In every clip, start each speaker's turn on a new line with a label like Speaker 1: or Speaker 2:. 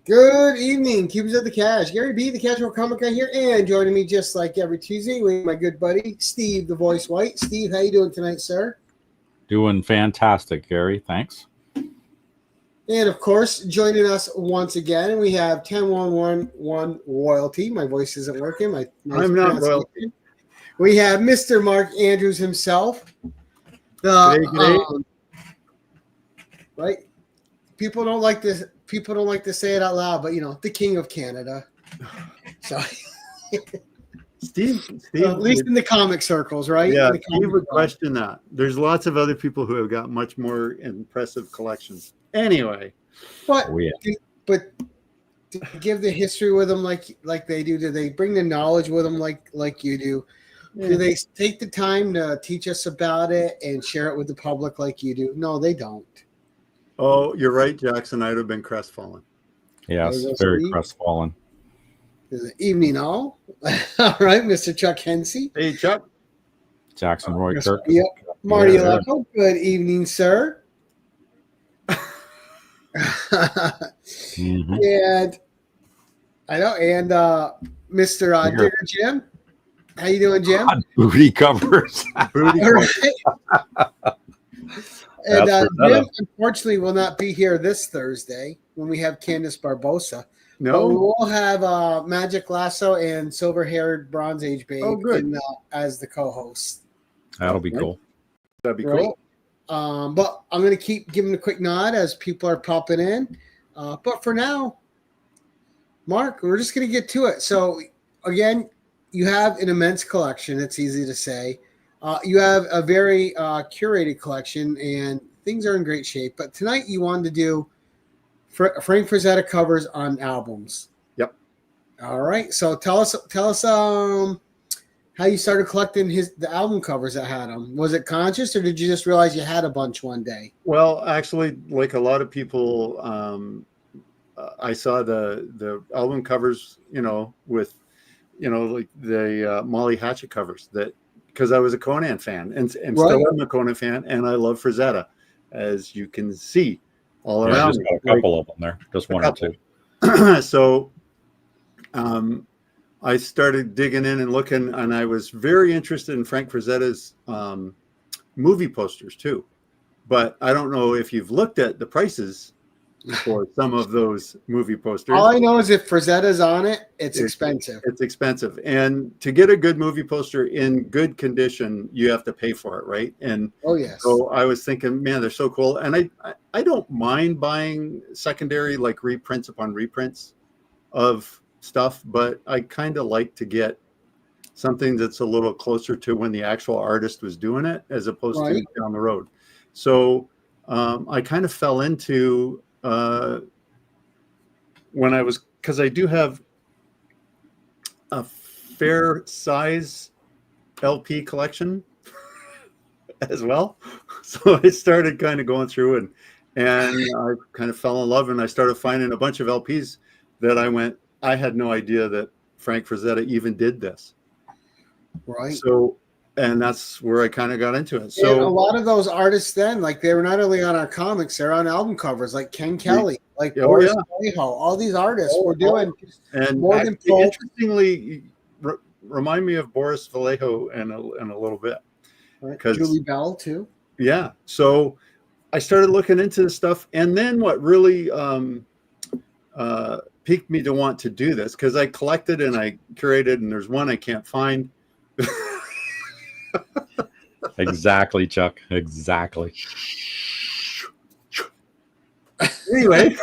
Speaker 1: Good evening, Cubans of the Cash. Gary B, the Casual Comic Guy here, and joining me just like every Tuesday with my good buddy, Steve, the Voice White. Steve, how you doing tonight, sir?
Speaker 2: Doing fantastic, Gary. Thanks.
Speaker 1: And, of course, joining us once again, we have 10111 Royalty. My voice isn't working.
Speaker 3: I'm not royalty.
Speaker 1: We have Mr. Mark Andrews himself.
Speaker 3: G'day.
Speaker 1: Right? People don't like this. People don't like to say it out loud, but the King of Canada. So,
Speaker 3: Steve,
Speaker 1: at least in the comic circles, right?
Speaker 3: Yeah, Steve would question that. There's lots of other people who have got much more impressive collections. Anyway,
Speaker 1: but to give the history with them like they do. Do they bring the knowledge with them like you do? Yeah. Do they take the time to teach us about it and share it with the public like you do? No, they don't.
Speaker 3: Oh, you're right, Jackson. I'd have been crestfallen.
Speaker 2: Yes, very crestfallen.
Speaker 1: Evening all. All right, Mr. Chuck Hensey.
Speaker 3: Hey, Chuck.
Speaker 2: Jackson Roy Kirk.
Speaker 1: Yep. Marty Aleppo. Good evening, sir.
Speaker 2: Mm-hmm.
Speaker 1: And I know, and Mr. Digger Jim. How you doing, Jim?
Speaker 2: Booty covers.
Speaker 3: Booty covers.
Speaker 1: And Jim, unfortunately, will not be here this Thursday when we have Candace Barbosa.
Speaker 3: No,
Speaker 1: but we'll have Magic Lasso and Silver-Haired Bronze Age Babe as the co-hosts.
Speaker 2: That'll be cool.
Speaker 3: That'd be cool.
Speaker 1: But I'm going to keep giving a quick nod as people are popping in. But for now, Mark, we're just going to get to it. So, again, you have an immense collection. It's easy to say. You have a very curated collection, and things are in great shape. But tonight you wanted to do Frank Frazetta covers on albums.
Speaker 3: Yep.
Speaker 1: All right. So tell us how you started collecting the album covers that had them. Was it conscious, or did you just realize you had a bunch one day?
Speaker 3: Well, actually, like a lot of people, I saw the album covers, with, like the Molly Hatchet covers because I was a Conan fan and still am a Conan fan, and I love Frazetta, as you can see all around.
Speaker 2: Just got a couple of them there, just one or two.
Speaker 3: So I started digging in and looking, and I was very interested in Frank Frazetta's movie posters too. But I don't know if you've looked at the prices for some of those movie posters.
Speaker 1: All I know is if Frazetta's on it, it's expensive.
Speaker 3: It's expensive. And to get a good movie poster in good condition, you have to pay for it, right? And so I was thinking, man, they're so cool. And I don't mind buying secondary, like reprints upon reprints of stuff, but I kind of like to get something that's a little closer to when the actual artist was doing it as opposed to down the road. So I kind of fell into because I do have a fair size LP collection as well. So I started kind of going through and I kind of fell in love, and I started finding a bunch of LPs that I had no idea that Frank Frazetta even did this.
Speaker 1: Right.
Speaker 3: So, and that's where I kind of got into it. So
Speaker 1: and a lot of those artists then, like, they were not only on our comics, they're on album covers, like Ken Kelly, like Boris Vallejo. All these artists were doing more than
Speaker 3: interestingly, remind me of Boris Vallejo in a little bit.
Speaker 1: Right. Julie Bell too.
Speaker 3: Yeah. So I started looking into this stuff, and then what really piqued me to want to do this, because I collected and I curated, and there's one I can't find.
Speaker 2: Exactly, Chuck. Exactly.
Speaker 3: Anyway,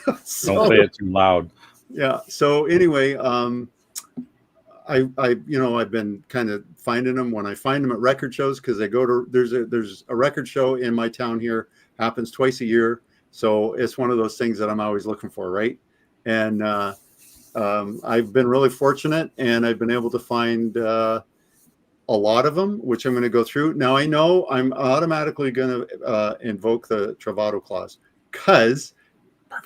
Speaker 2: don't say it too loud.
Speaker 3: Yeah. So anyway, I've been kind of finding them when I find them at record shows, because I go to there's a record show in my town here, happens twice a year. So it's one of those things that I'm always looking for, right? And I've been really fortunate, and I've been able to find a lot of them, which I'm going to go through. Now, I know I'm automatically going to invoke the Travato clause, because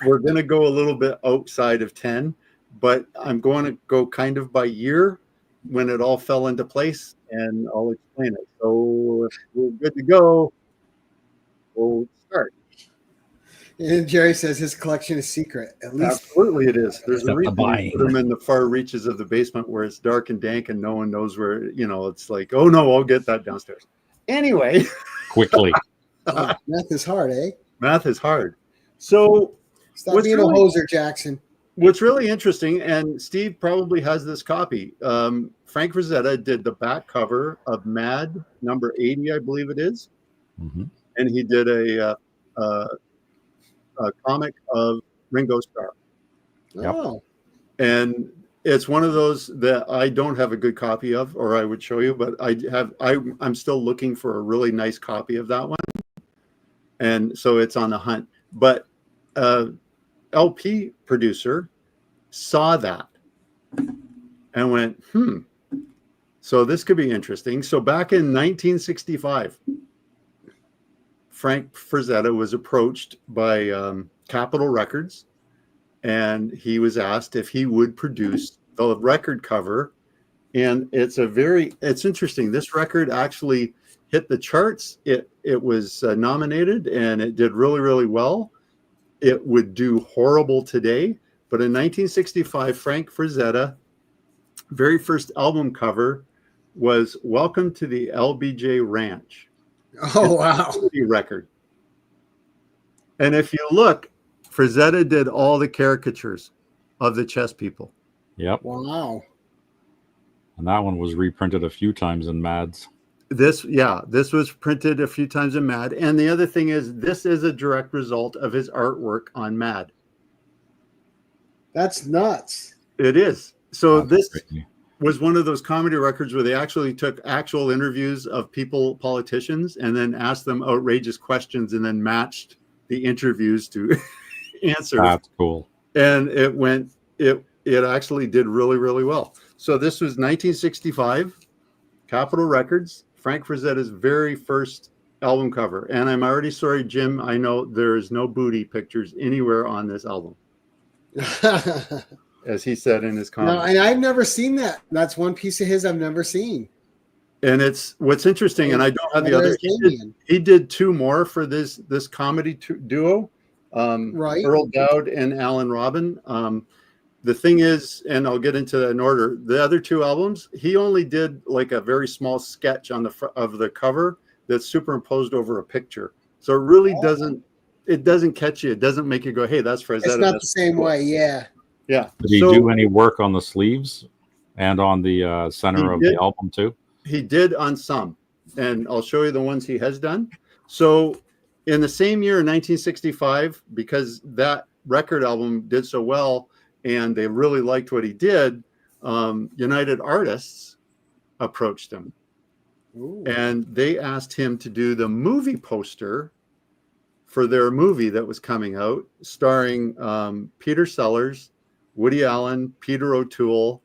Speaker 3: we're going to go a little bit outside of 10, but I'm going to go kind of by year when it all fell into place, and I'll explain it. So if we're good to go, we'll start.
Speaker 1: And Jerry says his collection is secret. At least
Speaker 3: Absolutely, it is. There's a
Speaker 2: Except the
Speaker 3: reason we
Speaker 2: buying.
Speaker 3: put them in the far reaches of the basement where it's dark and dank and no one knows where. It's like, oh no, I'll get that downstairs. Anyway,
Speaker 2: Quickly.
Speaker 1: math is hard, eh?
Speaker 3: math is hard. So
Speaker 1: Stop
Speaker 3: What's
Speaker 1: being
Speaker 3: really-
Speaker 1: a hoser, Jackson.
Speaker 3: what's really interesting, and Steve probably has this copy. Frank Frazetta did the back cover of Mad number 80, I believe it is,
Speaker 2: Mhm.
Speaker 3: and he did a comic of Ringo Starr.
Speaker 2: Yep.
Speaker 1: Oh,
Speaker 3: And it's one of those that I don't have a good copy of, or I would show you, but I'm still looking for a really nice copy of that one. And so it's on the hunt. But LP producer saw that and went, so this could be interesting. So back in 1965, Frank Frazetta was approached by Capitol Records, and he was asked if he would produce the record cover. And it's interesting. This record actually hit the charts. It was nominated, and it did really, really well. It would do horrible today, but in 1965, Frank Frazetta, very first album cover was "Welcome to the LBJ Ranch."
Speaker 1: oh wow.
Speaker 3: Record. And if you look, Frazetta did all the caricatures of the chess people.
Speaker 2: Yep.
Speaker 1: Wow.
Speaker 2: And that one was reprinted a few times in Mads.
Speaker 3: This was printed a few times in Mad. And the other thing is, this is a direct result of his artwork on Mad.
Speaker 1: That's nuts.
Speaker 3: It is. So
Speaker 2: That's
Speaker 3: this
Speaker 2: crazy.
Speaker 3: was one of those comedy records where they actually took actual interviews of politicians, and then asked them outrageous questions and then matched the interviews to answers.
Speaker 2: That's cool.
Speaker 3: And it actually did really, really well. So this was 1965, Capitol Records, Frank Frazetta's very first album cover. And I'm already sorry, Jim, I know there is no booty pictures anywhere on this album, as he said in his
Speaker 1: No,
Speaker 3: comments.
Speaker 1: and I've never seen that. That's one piece of his I've never seen.
Speaker 3: And it's what's interesting, and I don't have the
Speaker 1: Another
Speaker 3: other.
Speaker 1: Canadian.
Speaker 3: He did two more for this comedy duo,
Speaker 1: Right.
Speaker 3: Earl Dowd and Alan Robin. The thing is, and I'll get into that in order, the other two albums, he only did like a very small sketch on the of the cover that's superimposed over a picture. So it really doesn't catch you. It doesn't make you go, hey, that's Frazetta.
Speaker 1: It's not
Speaker 3: That's
Speaker 1: the same
Speaker 3: cool.
Speaker 1: way, yeah.
Speaker 3: Yeah.
Speaker 2: Did he do any work on the sleeves and on the center of
Speaker 3: did.
Speaker 2: the album too?
Speaker 3: He did on some, and I'll show you the ones he has done. So in the same year, in 1965, because that record album did so well and they really liked what he did, United Artists approached him.
Speaker 1: Ooh.
Speaker 3: And they asked him to do the movie poster for their movie that was coming out, starring Peter Sellers, Woody Allen, Peter O'Toole,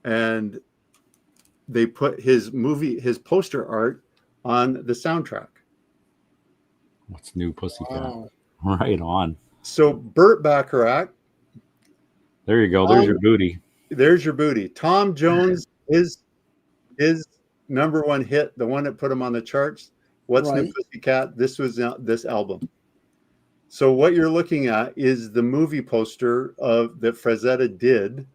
Speaker 3: and they put his poster art on the soundtrack.
Speaker 2: What's new, Pussycat?
Speaker 1: Wow.
Speaker 2: Right on.
Speaker 3: So Burt Bacharach,
Speaker 2: There you go. There's your booty.
Speaker 3: there's your booty. Tom Jones, his number one hit, the one that put him on the charts. What's New
Speaker 1: Right.
Speaker 3: Pussycat? This was this album. So what you're looking at is the movie poster that Frazetta did,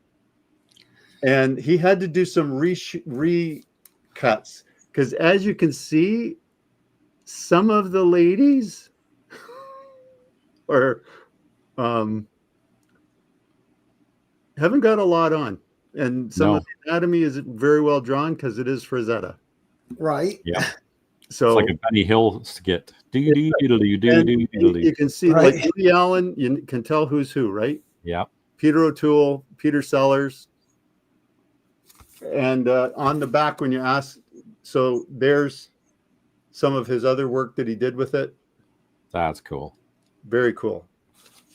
Speaker 3: and he had to do some recuts because, as you can see, some of the ladies are haven't got a lot on, and some
Speaker 2: No.
Speaker 3: of the anatomy is very well drawn because it is Frazetta.
Speaker 1: Right.
Speaker 2: Yeah.
Speaker 3: So
Speaker 2: It's like a Benny Hill skit.
Speaker 3: and you can see
Speaker 1: Right.
Speaker 3: like Woody Allen, you can tell who's who, right?
Speaker 2: Yeah.
Speaker 3: Peter O'Toole, Peter Sellers, and on the back when you ask, so there's some of his other work that he did with it.
Speaker 2: That's cool.
Speaker 3: Very cool.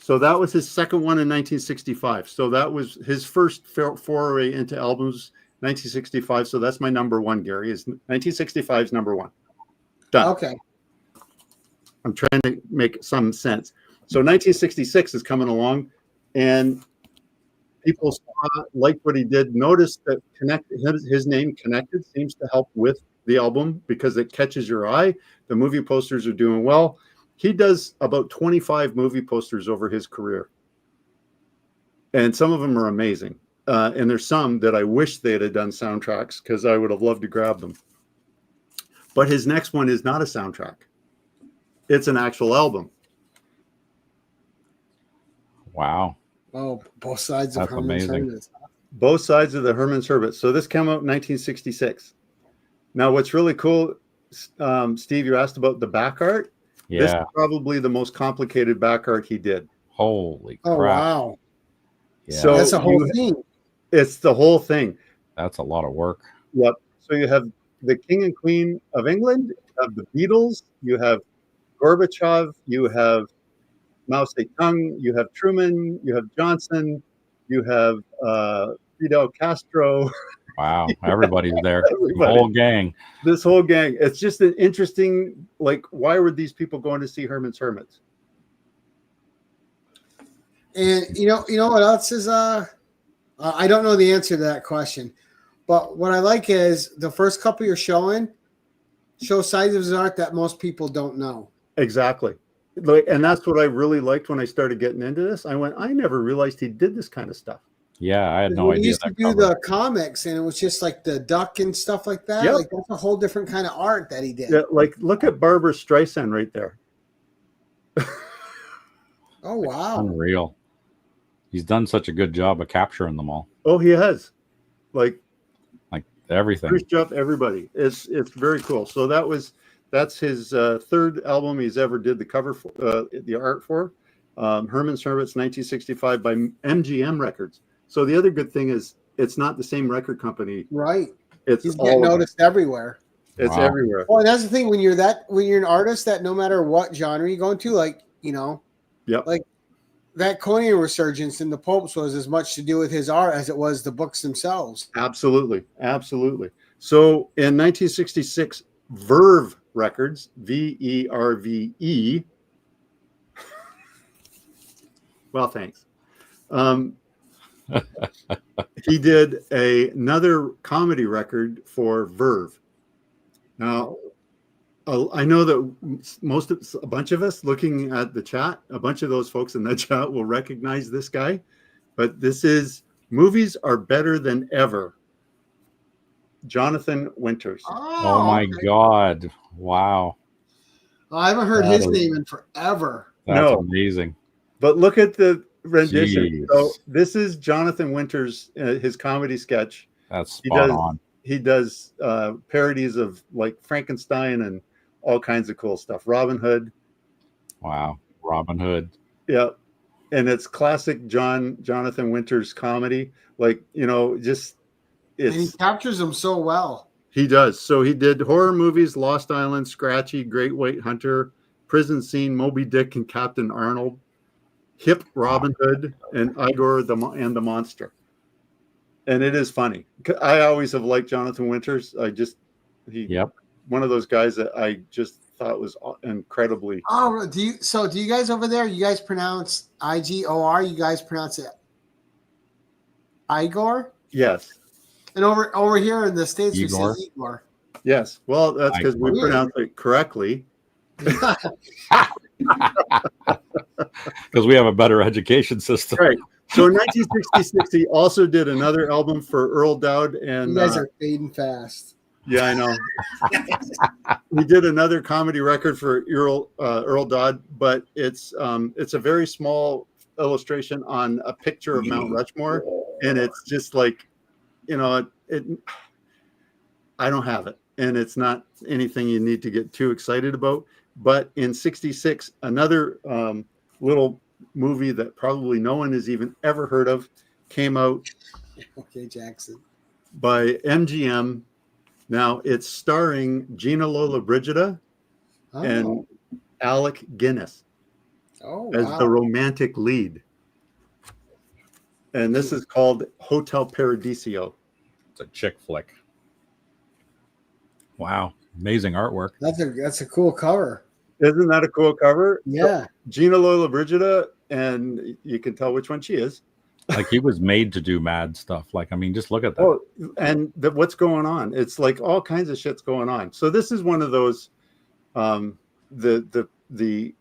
Speaker 3: So that was his second one in 1965. So that was his first foray into albums, 1965. So that's my number one, Gary. Is 1965's number one. Done.
Speaker 1: Okay.
Speaker 3: I'm trying to make some sense. So 1966 is coming along, and people liked what he did. Notice that his name Connected seems to help with the album because it catches your eye. The movie posters are doing well. he does about 25 movie posters over his career. And some of them are amazing. And there's some that I wish they'd have done soundtracks because I would have loved to grab them. But his next one is not a soundtrack. It's an actual album.
Speaker 2: Wow.
Speaker 1: Oh, both sides of
Speaker 2: That's
Speaker 1: Herman's
Speaker 2: amazing.
Speaker 1: Hermits.
Speaker 3: Both sides of the Herman's Hermit. So this came out in 1966. Now, what's really cool, Steve, you asked about the back art.
Speaker 2: Yeah.
Speaker 3: This is probably the most complicated back art he did.
Speaker 2: Holy
Speaker 1: Oh,
Speaker 2: crap.
Speaker 1: wow.
Speaker 2: Yeah.
Speaker 3: So
Speaker 1: That's a whole thing.
Speaker 3: It's the whole thing.
Speaker 2: That's a lot of work.
Speaker 3: Yep. So you have the King and Queen of England, you have the Beatles, you have Gorbachev, you have Mao Zedong, you have Truman, you have Johnson, you have Fidel Castro.
Speaker 2: Wow. Everybody's there.
Speaker 3: Everybody.
Speaker 2: The whole gang.
Speaker 3: This whole gang. It's just an interesting, like, why were these people going to see Herman's Hermits?
Speaker 1: And you know what else is I don't know the answer to that question, but what I like is the first couple you're showing show sides of his art that most people don't know.
Speaker 3: Exactly. Like, and that's what I really liked when I started getting into this. I went, I never realized he did this kind of stuff.
Speaker 2: Yeah, I had no
Speaker 1: We
Speaker 2: idea.
Speaker 1: used to do the comics, and it was just like the duck and stuff like that.
Speaker 3: Yep.
Speaker 1: Like that's a whole different kind of art that he did.
Speaker 3: Yeah, like look at Barbara Streisand right there.
Speaker 1: Oh wow!
Speaker 2: Unreal. He's done such a good job of capturing them all.
Speaker 3: Oh, he has. Like
Speaker 2: Everything.
Speaker 3: Chris up everybody. It's very cool. So that's his third album he's ever did the cover for, the art for. Herman's Hermits, 1965 by MGM Records. So the other good thing is it's not the same record company.
Speaker 1: Right.
Speaker 3: It's
Speaker 1: He's
Speaker 3: all
Speaker 1: getting
Speaker 3: of them.
Speaker 1: noticed everywhere.
Speaker 3: It's
Speaker 2: Wow.
Speaker 3: everywhere.
Speaker 1: Well, and that's the thing when you're an artist that no matter what genre you go into, like
Speaker 3: Yep.
Speaker 1: like that Conan resurgence in the Popes was as much to do with his art as it was the books themselves.
Speaker 3: Absolutely. So in 1966, Verve Records, Verve. Well, thanks. He did another comedy record for Verve. Now, I know that a bunch of us looking at the chat, a bunch of those folks in the chat will recognize this guy, but this is Movies Are Better Than Ever. Jonathan Winters.
Speaker 2: Oh my God. Wow.
Speaker 1: I haven't heard
Speaker 2: That
Speaker 1: his
Speaker 2: is-
Speaker 1: name in forever.
Speaker 2: That's
Speaker 3: No.
Speaker 2: amazing.
Speaker 3: But look at the rendition.
Speaker 2: Jeez.
Speaker 3: So this is Jonathan Winters, his comedy sketch.
Speaker 2: That's
Speaker 3: He
Speaker 2: spot
Speaker 3: does-
Speaker 2: on.
Speaker 3: He does parodies of like Frankenstein and all kinds of cool stuff. Robin Hood.
Speaker 2: Wow. Robin Hood.
Speaker 3: Yeah. And it's classic Jonathan Winters comedy. Like, just
Speaker 1: And he
Speaker 3: it's
Speaker 1: captures them so well.
Speaker 3: he does. So he did horror movies, Lost Island, Scratchy, Great White Hunter, Prison Scene, Moby Dick and Captain Arnold, Hip Robin Hood, and Igor and the Monster. And it is funny. I always have liked Jonathan Winters.
Speaker 2: Yep.
Speaker 3: One of those guys that I just thought was incredibly.
Speaker 1: Oh, do you guys over there? You guys pronounce Igor? You guys pronounce it Igor?
Speaker 3: Yes.
Speaker 1: And over here in the States,
Speaker 2: Igor?
Speaker 1: we say Igor.
Speaker 3: Yes. Well, that's because we
Speaker 1: Igor.
Speaker 3: pronounce it correctly.
Speaker 2: Because we have a better education system.
Speaker 3: Right. So in 1966, he also did another album for Earl Dowd and
Speaker 1: You guys are fading fast.
Speaker 3: yeah, I know. He did another comedy record for Earl Dodd, but it's a very small illustration on a picture of Mount Rushmore, and it's just like, I don't have it, and it's not anything you need to get too excited about. But in '66, another little movie that probably no one has even ever heard of came out
Speaker 1: Okay, Jackson.
Speaker 3: by MGM. Now it's starring Gina Lollobrigida
Speaker 1: Oh,
Speaker 3: and Alec Guinness as
Speaker 1: wow.
Speaker 3: the romantic lead. And this is called Hotel Paradiso.
Speaker 2: It's a chick flick. Wow. Amazing artwork.
Speaker 1: That's a cool cover.
Speaker 3: Isn't that a cool cover?
Speaker 1: Yeah.
Speaker 3: So, Gina Lollobrigida, and you can tell which one she is.
Speaker 2: Like he was made to do mad stuff. Like, I mean, just look at that.
Speaker 3: Oh, and what's going on? It's like all kinds of shit's going on. So this is one of those, the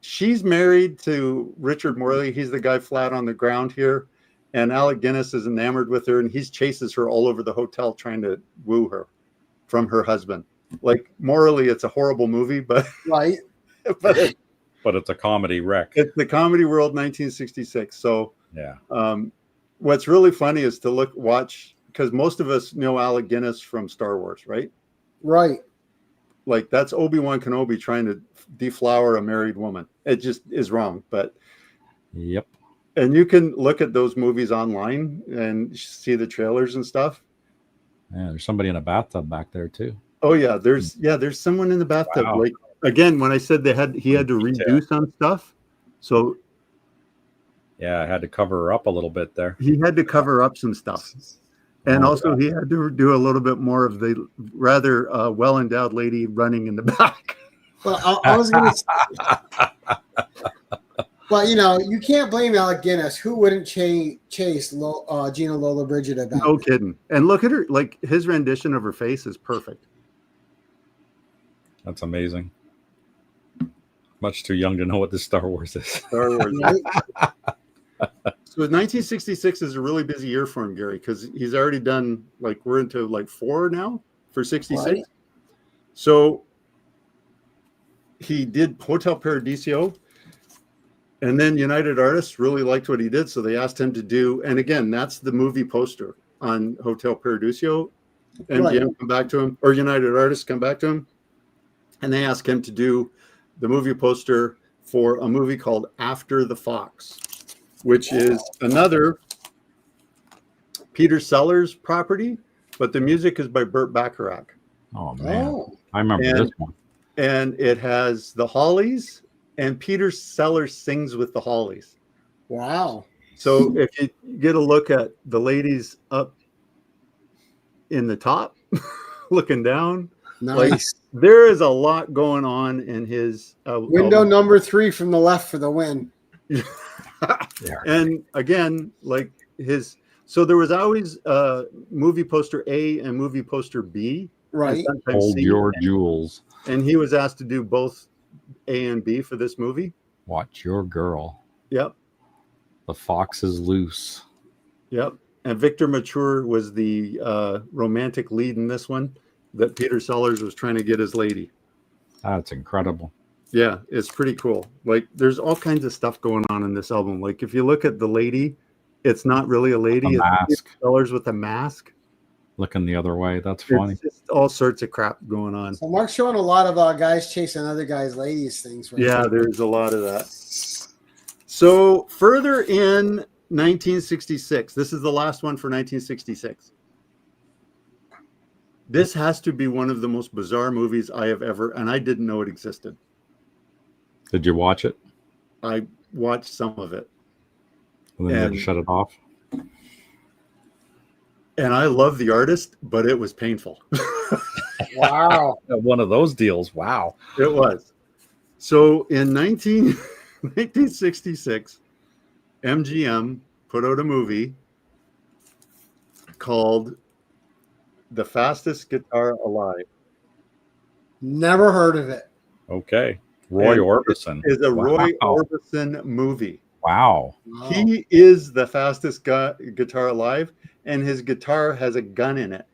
Speaker 3: she's married to Richard Morley. He's the guy flat on the ground here, and Alec Guinness is enamored with her, and he chases her all over the hotel trying to woo her from her husband. Like, morally, it's a horrible movie, but
Speaker 1: Right.
Speaker 2: But it's a comedy wreck.
Speaker 3: It's the Comedy World 1966. So
Speaker 2: Yeah.
Speaker 3: What's really funny is to watch, because most of us know Alec Guinness from Star Wars, right?
Speaker 1: Right.
Speaker 3: Like, that's Obi-Wan Kenobi trying to deflower a married woman. It just is wrong. But
Speaker 2: Yep.
Speaker 3: and you can look at those movies online and see the trailers and stuff.
Speaker 2: Yeah, there's somebody in a bathtub back there too.
Speaker 3: Oh yeah, there's someone in the bathtub.
Speaker 2: Wow.
Speaker 3: Like, again, when I said he had to redo some stuff, so
Speaker 2: Yeah, I had to cover her up a little bit there.
Speaker 3: he had to cover up some stuff. And also he had to do a little bit more of the rather well-endowed lady running in the back.
Speaker 1: Well, I was going to say, well, you know, you can't blame Alec Guinness. Who wouldn't chase Gina Lollobrigida back?
Speaker 3: No kidding. And look at her, like, his rendition of her face is perfect.
Speaker 2: That's amazing. Much too young to know what this Star Wars is.
Speaker 3: Star Wars.
Speaker 1: Right?
Speaker 3: So 1966 is a really busy year for him, Gary, because he's already done, like, we're into like 4 now for 66.
Speaker 1: Right.
Speaker 3: So he did Hotel Paradiso, and then United Artists really liked what he did, so they asked him to do, and again, that's the movie poster on Hotel Paradiso. MGM come back to him, or United Artists come back to him, and they asked him to do the movie poster for a movie called After the Fox, which is another Peter Sellers property, but the music is by Burt Bacharach.
Speaker 2: Oh man,
Speaker 1: Oh.
Speaker 2: I remember this one.
Speaker 3: And it has the Hollies, and Peter Sellers sings with the Hollies.
Speaker 1: Wow.
Speaker 3: So if you get a look at the ladies up in the top, looking down,
Speaker 1: Nice.
Speaker 3: there is a lot going on in his
Speaker 1: Window number 3 from the left for the win.
Speaker 3: And again, like so there was always movie poster A and movie poster B.
Speaker 1: Right.
Speaker 2: Hold
Speaker 3: C,
Speaker 2: your jewels.
Speaker 3: and he was asked to do both A and B for this movie.
Speaker 2: Watch your girl.
Speaker 3: Yep.
Speaker 2: The fox is loose.
Speaker 3: Yep. And Victor Mature was the romantic lead in this one that Peter Sellers was trying to get his lady.
Speaker 2: That's incredible.
Speaker 3: Yeah, it's pretty cool. Like, there's all kinds of stuff going on in this album. Like, if you look at the lady, it's not really a lady.
Speaker 2: A
Speaker 3: It's
Speaker 2: mask.
Speaker 3: Peter Sellers with a mask.
Speaker 2: Looking the other way. That's funny.
Speaker 3: It's just all sorts of crap going on.
Speaker 1: So Mark's showing a lot of guys chasing other guys' ladies things. Right
Speaker 3: Yeah,
Speaker 1: now.
Speaker 3: there's a lot of that. So further in 1966, this is the last one for 1966. This has to be one of the most bizarre movies I have ever, and I didn't know it existed.
Speaker 2: Did you watch it?
Speaker 3: I watched some of it.
Speaker 2: And then you had to
Speaker 3: And-
Speaker 2: shut it off?
Speaker 3: And I love the artist, but it was painful.
Speaker 1: Wow.
Speaker 2: One of those deals. Wow.
Speaker 3: It was. So in 1966, MGM put out a movie called The Fastest Guitar Alive.
Speaker 1: Never heard of it.
Speaker 2: Okay. Roy
Speaker 3: And
Speaker 2: Orbison.
Speaker 3: It's a Roy
Speaker 2: Wow.
Speaker 3: Orbison movie.
Speaker 2: Wow.
Speaker 1: Wow.
Speaker 3: He is the fastest guitar alive, and his guitar has a gun in it.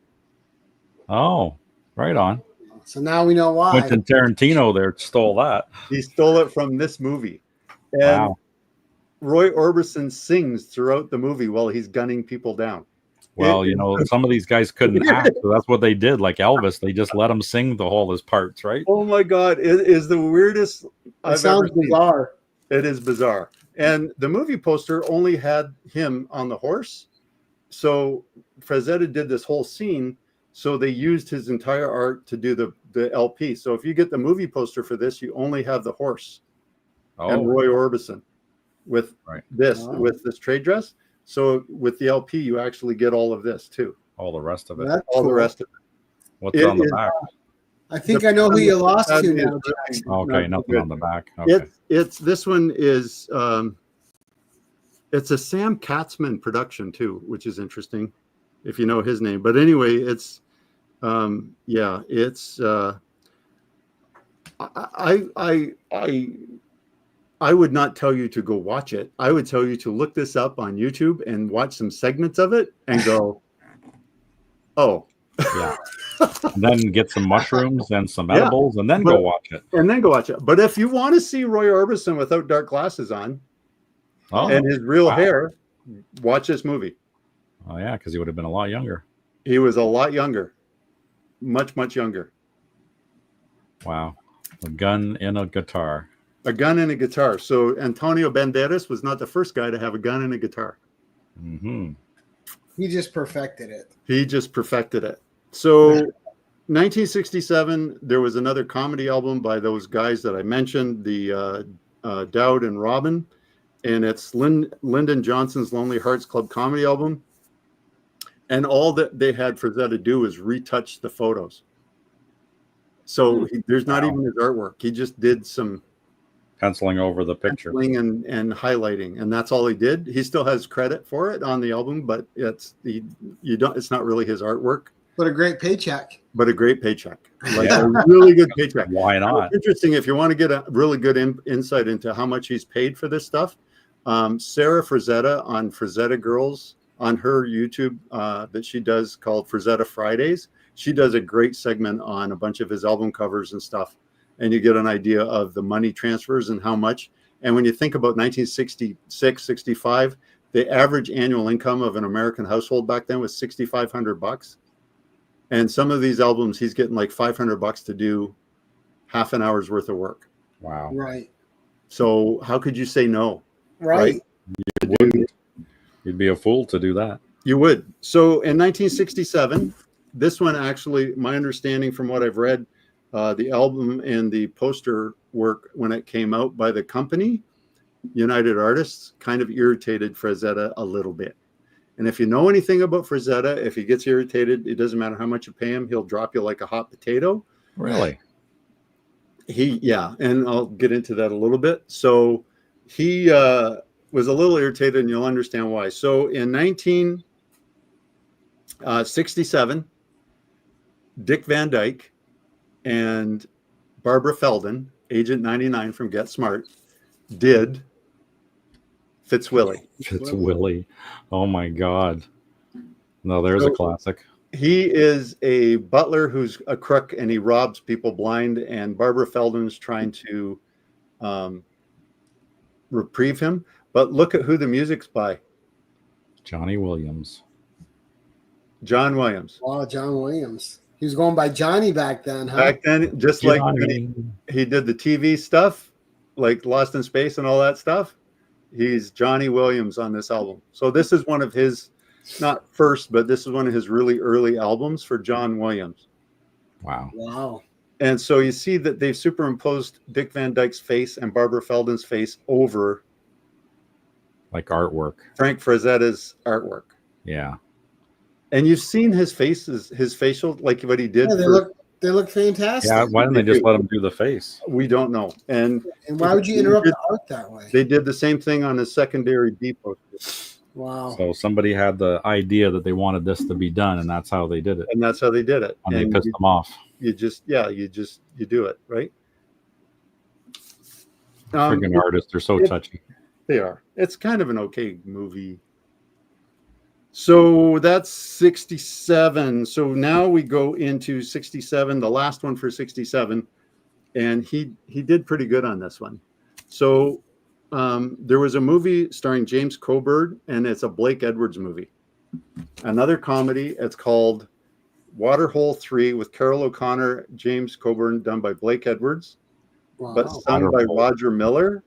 Speaker 2: Oh, right on.
Speaker 1: So now we know why.
Speaker 2: Quentin Tarantino there stole that.
Speaker 3: He stole it from this movie. And
Speaker 2: Wow.
Speaker 3: Roy Orbison sings throughout the movie while he's gunning people down.
Speaker 2: Well, you know, some of these guys couldn't act, so that's what they did. Like Elvis, they just let him sing the whole his parts, right?
Speaker 3: Oh my God, it is the weirdest
Speaker 1: It
Speaker 3: I've
Speaker 1: sounds
Speaker 3: ever seen.
Speaker 1: bizarre.
Speaker 3: It is bizarre. And the movie poster only had him on the horse. So Frazetta did this whole scene. So they used his entire art to do the LP. So if you get the movie poster for this, you only have the horse and
Speaker 2: Oh,
Speaker 3: Roy Orbison with
Speaker 2: Right.
Speaker 1: Wow.
Speaker 3: with this trade dress. So with the LP, you actually get all of this too.
Speaker 2: all the rest of it.
Speaker 1: That's
Speaker 3: All the
Speaker 1: cool.
Speaker 3: rest of
Speaker 2: What's
Speaker 3: it
Speaker 2: on the
Speaker 3: is-
Speaker 2: back?
Speaker 1: I think I know who you lost to
Speaker 3: That
Speaker 1: now.
Speaker 3: is
Speaker 1: Jackson.
Speaker 2: Okay,
Speaker 3: not
Speaker 2: nothing
Speaker 3: good.
Speaker 2: on the back. Okay.
Speaker 3: It's this one is it's a Sam Katzman production too, which is interesting if you know his name. But anyway, it's it's I I would not tell you to go watch it. I would tell you to look this up on YouTube and watch some segments of it and go, oh.
Speaker 2: Yeah. And then get some mushrooms and some
Speaker 3: Yeah,
Speaker 2: edibles and then go watch it.
Speaker 3: And then go watch it. But if you want to see Roy Orbison without dark glasses on and his real hair, watch this movie.
Speaker 2: Oh, yeah, because he would have been a lot younger.
Speaker 3: He was a lot younger. Much, much younger.
Speaker 2: Wow. A gun and a guitar.
Speaker 3: A gun and a guitar. So Antonio Banderas was not the first guy to have a gun and a guitar.
Speaker 2: Mm-hmm.
Speaker 1: He just perfected it.
Speaker 3: He just perfected it. So 1967, there was another comedy album by those guys that I mentioned, the Dowd and Robin, and it's Lyndon Johnson's Lonely Hearts Club comedy album. And all that they had Frazetta do is retouch the photos. So there's not even his artwork. He just did some
Speaker 2: penciling over the picture
Speaker 3: and highlighting, and that's all he did. He still has credit for it on the album, but it's not really his artwork.
Speaker 1: But a great paycheck.
Speaker 3: But a great paycheck, like a really good paycheck.
Speaker 2: Why not?
Speaker 3: Interesting. If you want to get a really good insight into how much he's paid for this stuff, Sarah Frazetta on Frazetta Girls on her YouTube that she does called Frazetta Fridays. She does a great segment on a bunch of his album covers and stuff, and you get an idea of the money transfers and how much. And when you think about 1966, 65, the average annual income of an American household back then was $6,500. And some of these albums, he's getting like $500 to do half an hour's worth of work.
Speaker 2: Wow.
Speaker 1: Right.
Speaker 3: So how could you say no?
Speaker 1: Right.
Speaker 2: You'd be a fool to do that.
Speaker 3: You would. So in 1967, this one actually, my understanding from what I've read, the album and the poster work when it came out by the company, United Artists, kind of irritated Frazetta a little bit. And if you know anything about Frazetta, if he gets irritated, it doesn't matter how much you pay him, he'll drop you like a hot potato.
Speaker 2: Really?
Speaker 3: And I'll get into that a little bit. So he was a little irritated, and you'll understand why. So in 1967, Dick Van Dyke and Barbara Feldon, Agent 99 from Get Smart, did Fitzwillie.
Speaker 2: Fitzwillie. Oh my God. No, there's a classic.
Speaker 3: He is a butler who's a crook and he robs people blind, and Barbara Feldon's trying to reprieve him. But look at who the music's by.
Speaker 2: Johnny Williams.
Speaker 3: John Williams.
Speaker 1: Oh, John Williams. He was going by Johnny back then, huh?
Speaker 3: Back then, just
Speaker 2: Johnny.
Speaker 3: like when he did the TV stuff, like Lost in Space and all that stuff. He's Johnny Williams on this album. So this is one of his, not first, but this is one of his really early albums for John Williams.
Speaker 2: Wow.
Speaker 1: Wow.
Speaker 3: And so you see that they've superimposed Dick Van Dyke's face and Barbara Feldon's face over
Speaker 2: Like artwork.
Speaker 3: Frank Frazetta's artwork.
Speaker 2: Yeah.
Speaker 3: And you've seen his faces, his facial, like what he did.
Speaker 1: Yeah, they look fantastic.
Speaker 2: Yeah. Why didn't they just let him do the face?
Speaker 3: We don't know. And
Speaker 1: why would you interrupt the art that way?
Speaker 3: they did the same thing on his secondary B poster.
Speaker 1: Wow.
Speaker 2: So somebody had the idea that they wanted this to be done, and that's how they did it.
Speaker 3: And that's how they did it.
Speaker 2: And they pissed them off.
Speaker 3: You do it, right?
Speaker 2: Freaking artists are so touchy.
Speaker 3: They are. It's kind of an okay movie. So that's 67. So now we go into 67, the last one for 67. And he did pretty good on this one. So there was a movie starring James Coburn, and it's a Blake Edwards movie. Another comedy. It's called Waterhole 3 with Carol O'Connor, James Coburn, done by Blake Edwards, but sung by Roger Miller.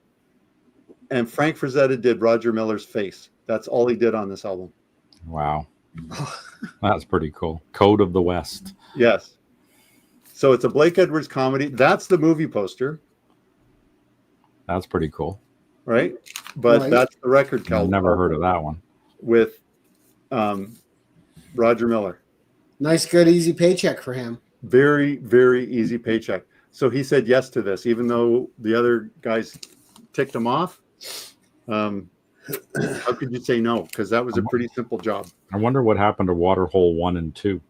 Speaker 3: And Frank Frazetta did Roger Miller's face. That's all he did on this album.
Speaker 2: Wow. That's pretty cool. Code of the West.
Speaker 3: Yes. So it's a Blake Edwards comedy. That's the movie poster.
Speaker 2: That's pretty cool.
Speaker 3: Right? But that's the record cover.
Speaker 2: I've never heard of that one.
Speaker 3: With Roger Miller.
Speaker 1: Nice, good, easy paycheck for him.
Speaker 3: Very, very easy paycheck. So he said yes to this, even though the other guys ticked him off. How could you say no? Because that was a pretty simple job.
Speaker 2: I wonder what happened to Waterhole 1 and 2.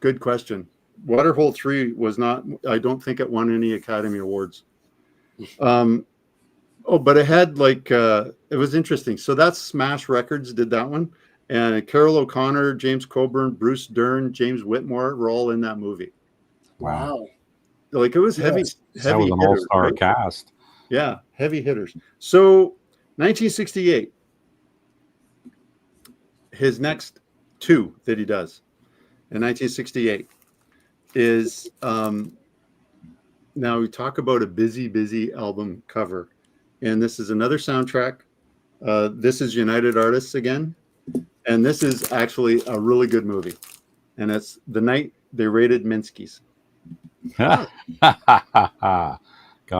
Speaker 3: Good question. Waterhole 3 was not, I don't think it won any Academy Awards. Oh, but it had like it was interesting. So that's Smash Records did that one, and Carol O'Connor, James Coburn, Bruce Dern, James Whitmore were all in that movie.
Speaker 1: Wow.
Speaker 3: Like it was heavy,
Speaker 1: Yes.
Speaker 2: That
Speaker 3: heavy
Speaker 2: was an
Speaker 3: hitters,
Speaker 2: all-star
Speaker 3: right?
Speaker 2: cast.
Speaker 3: Yeah, heavy hitters. So 1968, his next two that he does in 1968 is now we talk about a busy album cover, and this is another soundtrack. This is United Artists again, and this is actually a really good movie, and it's The Night They Raided Minsky's.
Speaker 2: God,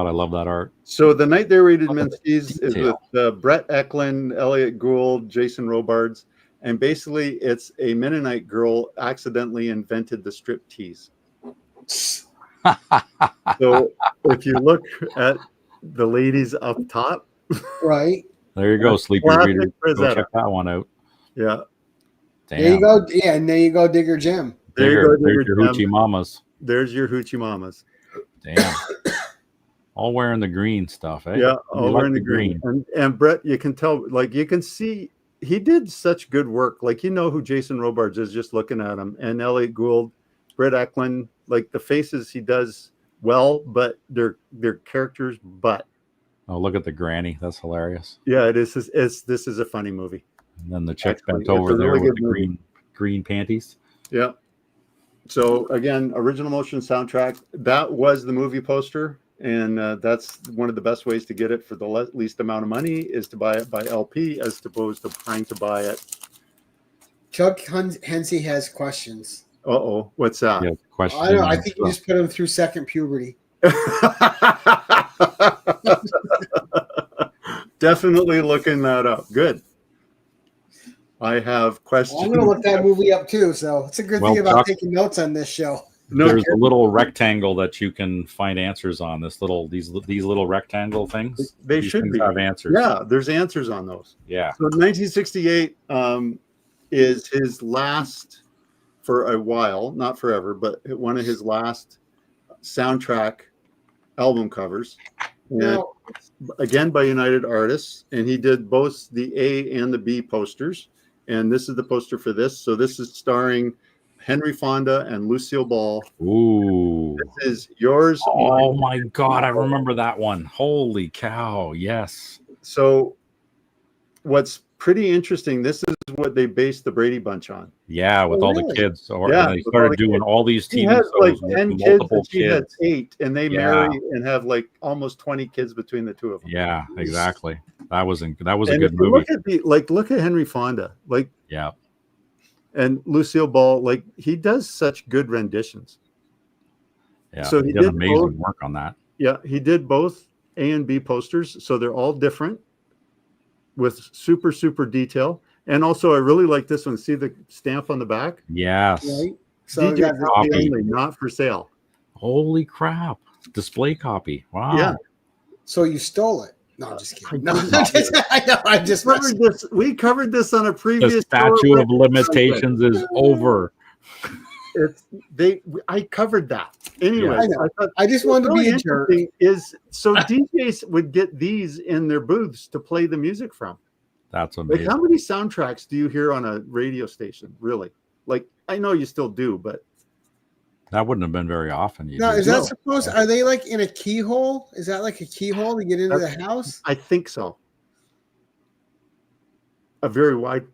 Speaker 2: I love that art.
Speaker 3: So The Night They Raided Minsky's is
Speaker 2: detail.
Speaker 3: with Brett Eklund, Elliot Gould, Jason Robards, and basically it's a Mennonite girl accidentally invented the strip tease. So if you look at the ladies up top,
Speaker 1: Right.
Speaker 2: There you go, sleepy
Speaker 3: Classic
Speaker 2: reader. Go
Speaker 3: Frazetta.
Speaker 2: check that one out.
Speaker 3: Yeah,
Speaker 2: Damn.
Speaker 1: There you go. Yeah, and there you go, Digger Jim.
Speaker 3: there you
Speaker 2: Digger,
Speaker 3: go.
Speaker 2: there's your hoochie mamas.
Speaker 3: There's your hoochie mamas.
Speaker 2: Damn. All wearing the green stuff, eh?
Speaker 3: Yeah,
Speaker 2: You
Speaker 3: all
Speaker 2: like
Speaker 3: wearing the green. And Brett, you can tell, like you can see, he did such good work. Like you know who Jason Robards is just looking at him, and Elliot Gould, Brett Eklund, like the faces he does well, but they're characters. But
Speaker 2: Oh, look at the granny. That's hilarious.
Speaker 3: yeah, it is. This is a funny movie.
Speaker 2: And then the chick
Speaker 3: Actually,
Speaker 2: bent over
Speaker 3: it's a
Speaker 2: there
Speaker 3: really
Speaker 2: with
Speaker 3: good
Speaker 2: the
Speaker 3: movie.
Speaker 2: green panties.
Speaker 3: Yeah. So again, original motion soundtrack. That was the movie poster, and that's one of the best ways to get it for the least amount of money is to buy it by LP as opposed to trying to buy it.
Speaker 1: Chuck Hensey has questions.
Speaker 3: Uh-oh, what's that?
Speaker 2: Yeah, question.
Speaker 1: I don't know. I think you just put him through second puberty.
Speaker 3: Definitely looking that up. Good. I have questions.
Speaker 1: I'm going to look that movie up too. So it's a good
Speaker 2: Well,
Speaker 1: thing about
Speaker 2: Chuck-
Speaker 1: taking notes on this show.
Speaker 3: No,
Speaker 2: There's a little rectangle that you can find answers on. These little rectangle things.
Speaker 3: they
Speaker 2: These
Speaker 3: should
Speaker 2: things
Speaker 3: be.
Speaker 2: have answers.
Speaker 3: Yeah, there's answers on those.
Speaker 2: Yeah.
Speaker 3: So 1968 is his last, for a while, not forever, but one of his last soundtrack album covers. And
Speaker 1: Now,
Speaker 3: again by United Artists, and he did both the A and the B posters. And this is the poster for this. So this is starring Henry Fonda and Lucille Ball.
Speaker 2: Ooh.
Speaker 3: This is yours.
Speaker 2: Oh
Speaker 3: mine.
Speaker 2: my God, I remember that one. Holy cow! Yes.
Speaker 3: So what's pretty interesting, this is what they based the Brady Bunch on.
Speaker 2: Yeah, with
Speaker 1: Oh,
Speaker 2: all the
Speaker 1: really?
Speaker 2: kids, or
Speaker 3: Yeah,
Speaker 2: when they
Speaker 3: with all
Speaker 2: started
Speaker 3: the
Speaker 2: doing
Speaker 3: kids.
Speaker 2: all these
Speaker 3: He
Speaker 2: TV
Speaker 3: has
Speaker 2: shows
Speaker 3: like
Speaker 2: with
Speaker 3: 10 kids,
Speaker 2: multiple
Speaker 3: and she had
Speaker 2: kids.
Speaker 3: 8, and they
Speaker 2: Yeah.
Speaker 3: marry and have like almost 20 kids between the two of them.
Speaker 2: Yeah, exactly. That was a
Speaker 3: And
Speaker 2: good
Speaker 3: if you
Speaker 2: movie.
Speaker 3: look at Henry Fonda, like,
Speaker 2: Yeah.
Speaker 3: and Lucille Ball, like he does such good renditions.
Speaker 2: Yeah.
Speaker 3: So
Speaker 2: he
Speaker 3: he
Speaker 2: did
Speaker 3: did
Speaker 2: amazing
Speaker 3: both.
Speaker 2: work on that.
Speaker 3: Yeah, he did both A and B posters, so they're all different with super detail. And also, I really like this one. See the stamp on the back?
Speaker 2: Yes.
Speaker 1: right? So
Speaker 3: DJ
Speaker 1: yeah,
Speaker 3: copy
Speaker 2: copy.
Speaker 3: only, not for sale.
Speaker 2: Holy crap. Display copy. Wow.
Speaker 3: Yeah.
Speaker 1: so you stole it. No, I'm just kidding. No,
Speaker 3: I
Speaker 1: I'm just, I know. I'm just
Speaker 3: We covered this on a
Speaker 2: The
Speaker 3: previous
Speaker 2: statute
Speaker 3: show.
Speaker 2: of limitations is over.
Speaker 3: I covered that. Anyway,
Speaker 1: I know.
Speaker 3: thought
Speaker 1: I just wanted to
Speaker 3: really
Speaker 1: be a jerk.
Speaker 3: interesting is so DJs would get these in their booths to play the music from.
Speaker 2: That's
Speaker 3: Like,
Speaker 2: amazing.
Speaker 3: how many soundtracks do you hear on a radio station? Really? Like, I know you still do, but
Speaker 2: That wouldn't have been very often.
Speaker 1: Now, is that
Speaker 3: No.
Speaker 1: supposed? Are they like in a keyhole? Is that like a keyhole to get into the house?
Speaker 3: I think so. A very wide,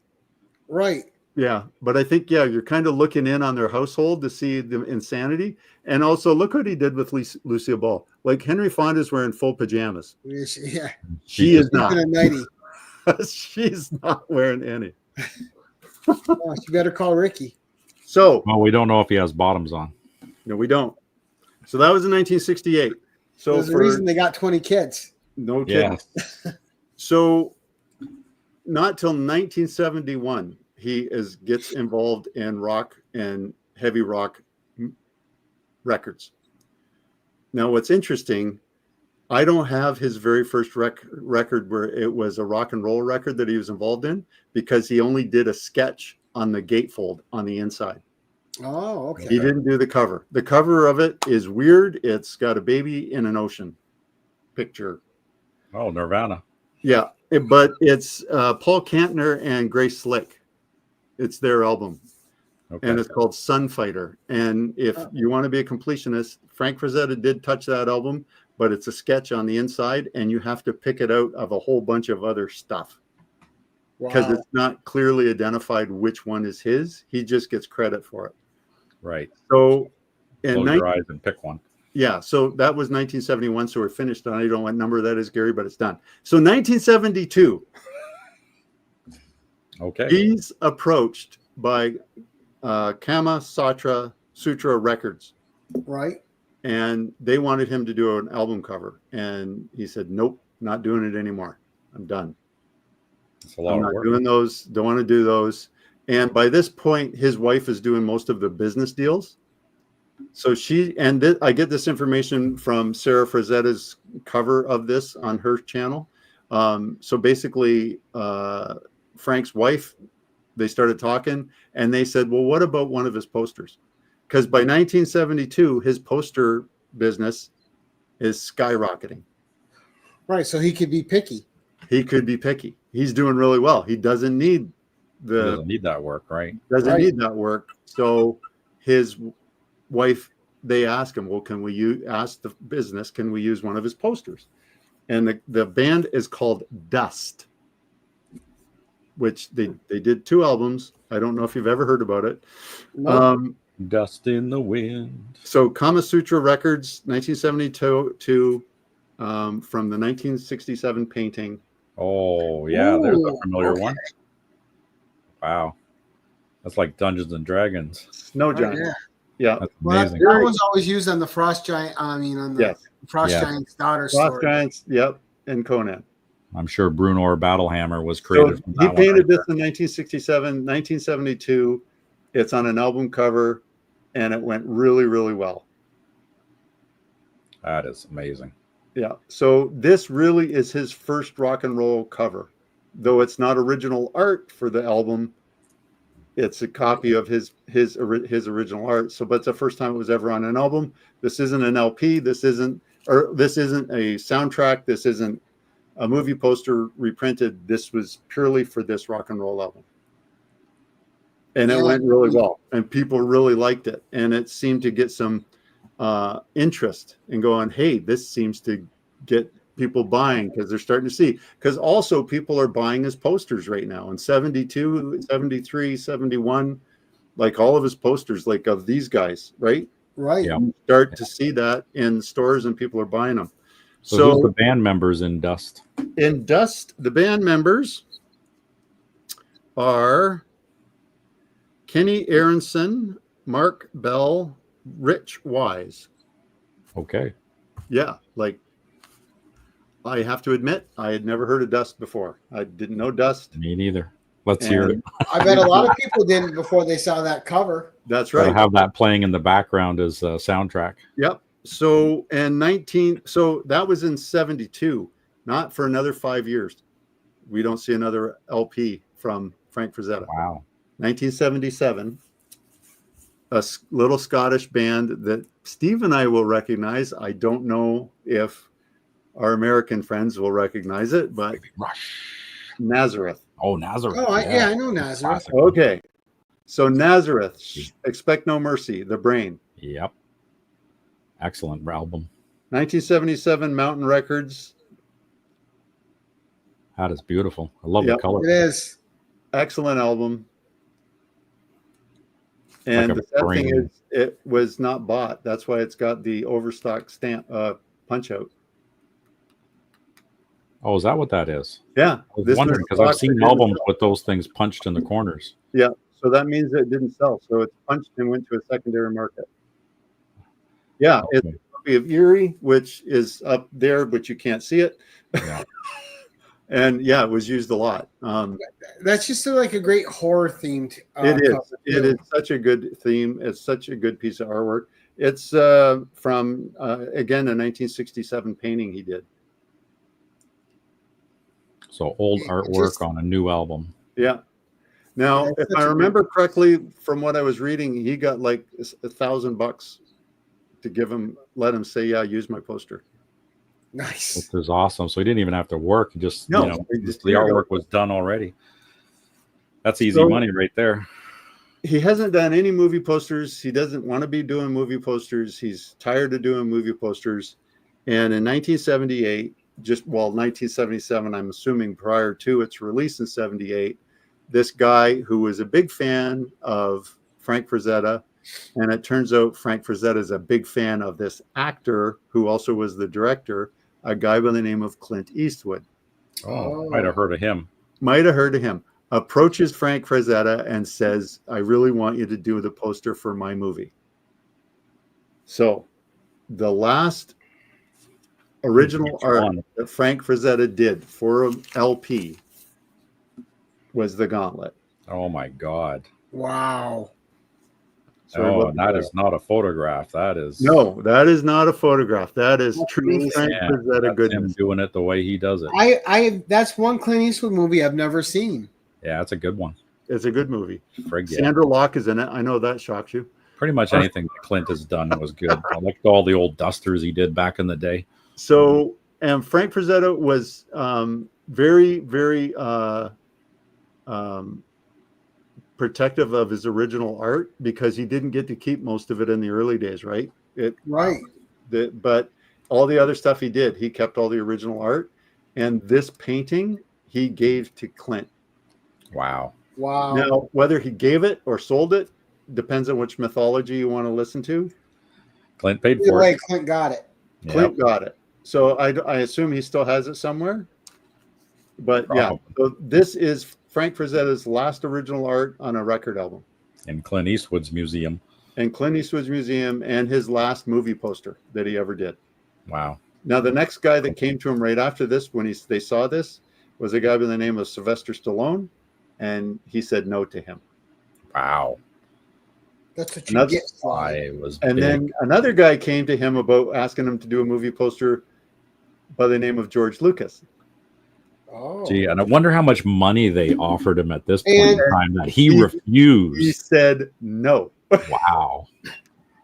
Speaker 1: Right.
Speaker 3: yeah. But I think, yeah, you're kind of looking in on their household to see the insanity. And also, look what he did with Lucille Ball. Like, Henry Fonda's wearing full pajamas.
Speaker 1: Yeah.
Speaker 3: She is
Speaker 1: Even
Speaker 3: not.
Speaker 1: a nightie.
Speaker 3: She's not wearing any.
Speaker 1: Oh, you better call Ricky.
Speaker 3: So,
Speaker 2: Well, we don't know if he has bottoms on.
Speaker 3: no, we don't. So that was in 1968. So
Speaker 1: There's a
Speaker 3: for
Speaker 1: reason they got 20 kids.
Speaker 3: no kidding.
Speaker 2: Yeah.
Speaker 3: So not till 1971 he gets involved in rock and heavy rock records. Now, what's interesting, I don't have his very first record where it was a rock and roll record that he was involved in because he only did a sketch on the gatefold on the inside.
Speaker 1: Oh, okay.
Speaker 3: He didn't do the cover. The cover of it is weird. It's got a baby in an ocean picture.
Speaker 2: Oh, Nirvana.
Speaker 3: Yeah, but it's Paul Kantner and Grace Slick. It's their album,
Speaker 2: Okay.
Speaker 3: and it's called Sunfighter. And if you want to be a completionist, Frank Frazetta did touch that album, but it's a sketch on the inside, and you have to pick it out of a whole bunch of other stuff because it's not clearly identified which one is his. He just gets credit for it.
Speaker 2: Right.
Speaker 3: So,
Speaker 2: Close your eyes and pick one.
Speaker 3: yeah, so that was 1971. So we're finished on. I don't know what number that is, Gary, but it's done. So 1972.
Speaker 2: Okay.
Speaker 3: He's approached by Kama Sutra Records.
Speaker 1: Right.
Speaker 3: And they wanted him to do an album cover. And he said, nope, not doing it anymore. I'm done.
Speaker 2: It's a lot
Speaker 3: I'm
Speaker 2: of
Speaker 3: not
Speaker 2: work.
Speaker 3: doing those. Don't want to do those. And by this point, his wife is doing most of the business deals. So I get this information from Sarah Frazetta's cover of this on her channel. So basically, Frank's wife, they started talking and they said, well, what about one of his posters? Because by 1972, his poster business is skyrocketing.
Speaker 1: Right. So he could be picky.
Speaker 3: He could be picky. He's doing really well. He doesn't need
Speaker 2: Doesn't need that work, right?
Speaker 3: Doesn't need that work. So his wife, they ask him, well, can we ask the business, can we use one of his posters? And the band is called Dust, which they did 2 albums. I don't know if you've ever heard about it.
Speaker 1: Nope.
Speaker 2: Dust in the wind.
Speaker 3: So Kama Sutra Records, 1972, from the 1967 painting.
Speaker 2: Oh, yeah. There's a familiar
Speaker 1: okay.
Speaker 2: one. Wow. That's like Dungeons and Dragons.
Speaker 3: Snow
Speaker 1: Oh,
Speaker 3: Giant.
Speaker 1: yeah.
Speaker 3: Yeah.
Speaker 2: That's
Speaker 1: Well,
Speaker 2: amazing.
Speaker 1: that was always used on the Frost Giant. I mean, on the
Speaker 3: Yes.
Speaker 1: Frost
Speaker 2: Yeah.
Speaker 1: Giant's daughter
Speaker 3: Frost
Speaker 1: story.
Speaker 3: Giants, yep, and Conan.
Speaker 2: I'm sure Brunor Battlehammer was created
Speaker 3: So
Speaker 2: from
Speaker 3: he
Speaker 2: that
Speaker 3: painted
Speaker 2: one.
Speaker 3: this in 1967, 1972. It's on an album cover, and it went really, really well.
Speaker 2: That is amazing.
Speaker 3: Yeah. So this really is his first rock and roll cover, though it's not original art for the album. It's a copy of his original art. So, but it's the first time it was ever on an album. This isn't an LP. This isn't a soundtrack. This isn't a movie poster reprinted. This was purely for this rock and roll album. And it went really well. And people really liked it. And it seemed to get some interest in going, hey, this seems to get people buying because they're starting to see. Because also people are buying his posters right now. In 72, 73, 71, like all of his posters, like of these guys, right?
Speaker 1: Right.
Speaker 2: Yeah.
Speaker 3: You start to see that in stores and people are buying them.
Speaker 2: So who's the band members in Dust?
Speaker 3: In Dust, the band members are Kenny Aronson, Mark Bell, Rich Wise.
Speaker 2: Okay.
Speaker 3: Yeah, like I have to admit, I had never heard of Dust before. I didn't know Dust.
Speaker 2: Me neither. Let's hear it.
Speaker 1: I bet a lot of people didn't before they saw that cover.
Speaker 3: That's
Speaker 2: Gotta
Speaker 3: right.
Speaker 2: have that playing in the background as a soundtrack.
Speaker 3: Yep. So so that was in 72, not for another 5 years. We don't see another LP from Frank Frazetta.
Speaker 2: Wow.
Speaker 3: 1977, a little Scottish band that Steve and I will recognize. I don't know if our American friends will recognize it, but
Speaker 2: Rush.
Speaker 3: Nazareth.
Speaker 2: Oh, Nazareth.
Speaker 1: Oh, I know Nazareth.
Speaker 2: Classic.
Speaker 3: Okay. So Nazareth, Expect No Mercy, The Brain.
Speaker 2: Yep. Excellent album.
Speaker 3: 1977 Mountain Records.
Speaker 2: That is beautiful. I love
Speaker 3: Yep.
Speaker 2: the color.
Speaker 1: It is.
Speaker 3: Excellent album. And
Speaker 2: Like a
Speaker 3: the sad thing
Speaker 2: brain.
Speaker 3: is, it was not bought. That's why it's got the overstock stamp punch out.
Speaker 2: Oh, is that what that is?
Speaker 3: Yeah.
Speaker 2: I was wondering because I've seen albums with those things punched in the corners.
Speaker 3: Yeah. So that means it didn't sell. So it's punched and went to a secondary market. Yeah.
Speaker 2: Okay.
Speaker 3: It's a copy of Erie, which is up there, but you can't see it.
Speaker 2: Yeah.
Speaker 3: And yeah, it was used a lot.
Speaker 1: That's just like a great horror themed.
Speaker 3: It is.
Speaker 1: cover,
Speaker 3: It
Speaker 1: too.
Speaker 3: is such a good theme. It's such a good piece of artwork. It's from, again, a 1967 painting he did.
Speaker 2: So old artwork on a new album.
Speaker 3: Yeah. Now,
Speaker 1: Yeah,
Speaker 3: if
Speaker 1: such
Speaker 3: I
Speaker 1: a
Speaker 3: remember correctly from what I was reading, he got like $1,000 to give him, let him say, yeah, use my poster.
Speaker 1: Nice.
Speaker 2: which is awesome. So he didn't even have to work. He just,
Speaker 3: No,
Speaker 2: you know,
Speaker 3: he just
Speaker 2: the
Speaker 3: here
Speaker 2: artwork
Speaker 3: go.
Speaker 2: was done already. That's easy
Speaker 3: So-
Speaker 2: money right there.
Speaker 3: He hasn't done any movie posters. He doesn't want to be doing movie posters. He's tired of doing movie posters. And in 1978, 1977, I'm assuming prior to its release in 78, this guy who was a big fan of Frank Frazetta, and it turns out Frank Frazetta is a big fan of this actor who also was the director, a guy by the name of Clint Eastwood.
Speaker 2: Oh, might have heard of him.
Speaker 3: Might have heard of him. Approaches Frank Frazetta and says, I really want you to do the poster for my movie. So the last original art that Frank Frazetta did for an LP was the Gauntlet.
Speaker 2: Oh my God.
Speaker 1: Wow.
Speaker 2: Oh, that is not a photograph. That is
Speaker 3: No, that is not a photograph. That is
Speaker 1: That's
Speaker 3: true
Speaker 1: amazing.
Speaker 3: Frank Frazetta
Speaker 2: that's him
Speaker 3: goodness.
Speaker 2: doing it the way he does it.
Speaker 1: I that's one Clint Eastwood movie I've never seen.
Speaker 2: Yeah, it's a good one.
Speaker 3: It's a good movie.
Speaker 2: Frig, yeah.
Speaker 3: Sandra Locke is in it. I know that shocks you.
Speaker 2: Pretty much anything that Clint has done was good. I liked all the old dusters he did back in the day.
Speaker 3: So, and Frank Frazetta was very, very protective of his original art because he didn't get to keep most of it in the early days, right?
Speaker 1: Right.
Speaker 3: But all the other stuff he did, he kept all the original art. And this painting he gave to Clint.
Speaker 2: Wow.
Speaker 1: Wow.
Speaker 3: Now, whether he gave it or sold it depends on which mythology you want to listen to.
Speaker 2: Clint paid
Speaker 1: Either
Speaker 2: for
Speaker 1: way,
Speaker 2: it.
Speaker 1: Clint got it.
Speaker 3: Clint got it. So I assume he still has it somewhere. But
Speaker 2: Probably.
Speaker 3: yeah, so this is Frank Frazetta's last original art on a record album.
Speaker 2: In Clint Eastwood's museum.
Speaker 3: And Clint Eastwood's museum, and his last movie poster that he ever did.
Speaker 2: Wow.
Speaker 3: Now, the next guy that came to him right after this, when they saw this, was a guy by the name of Sylvester Stallone, and he said no to him.
Speaker 2: Wow.
Speaker 1: That's what you get.
Speaker 2: I was
Speaker 3: And
Speaker 2: big.
Speaker 3: then another guy came to him about asking him to do a movie poster by the name of George Lucas.
Speaker 1: Oh.
Speaker 2: Gee, and I wonder how much money they offered him at this point
Speaker 1: And
Speaker 2: in time that he refused.
Speaker 3: He said no.
Speaker 2: Wow.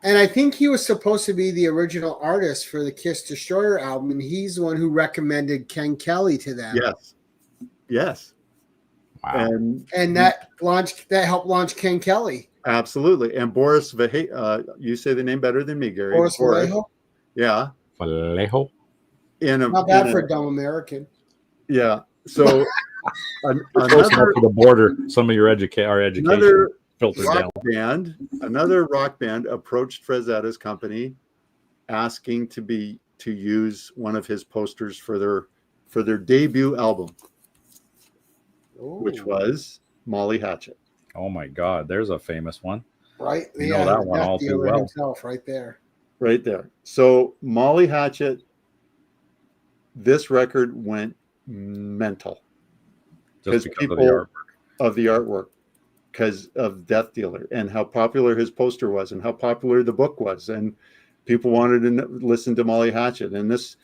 Speaker 1: And I think he was supposed to be the original artist for the Kiss Destroyer album, and he's the one who recommended Ken Kelly to them.
Speaker 3: Yes.
Speaker 2: Wow.
Speaker 1: And that helped launch Ken Kelly.
Speaker 3: Absolutely. And Boris you say the name better than me, Gary.
Speaker 1: Boris Vallejo.
Speaker 3: Yeah.
Speaker 2: Vallejo.
Speaker 1: Not bad for a dumb American.
Speaker 3: Yeah. So
Speaker 2: Close enough to the border. Some of our education filtered down.
Speaker 3: Another rock band approached Frazetta's company asking to use one of his posters for their debut album, which was Molly Hatchet.
Speaker 2: Oh my God, there's a famous one.
Speaker 1: Right?
Speaker 2: You know that one all too well.
Speaker 1: Himself right there.
Speaker 3: Right there. So Molly Hatchet, this record went mental.
Speaker 2: Just because
Speaker 3: of the artwork, because of Death Dealer and how popular his poster was and how popular the book was, and people wanted to listen to Molly Hatchet. And this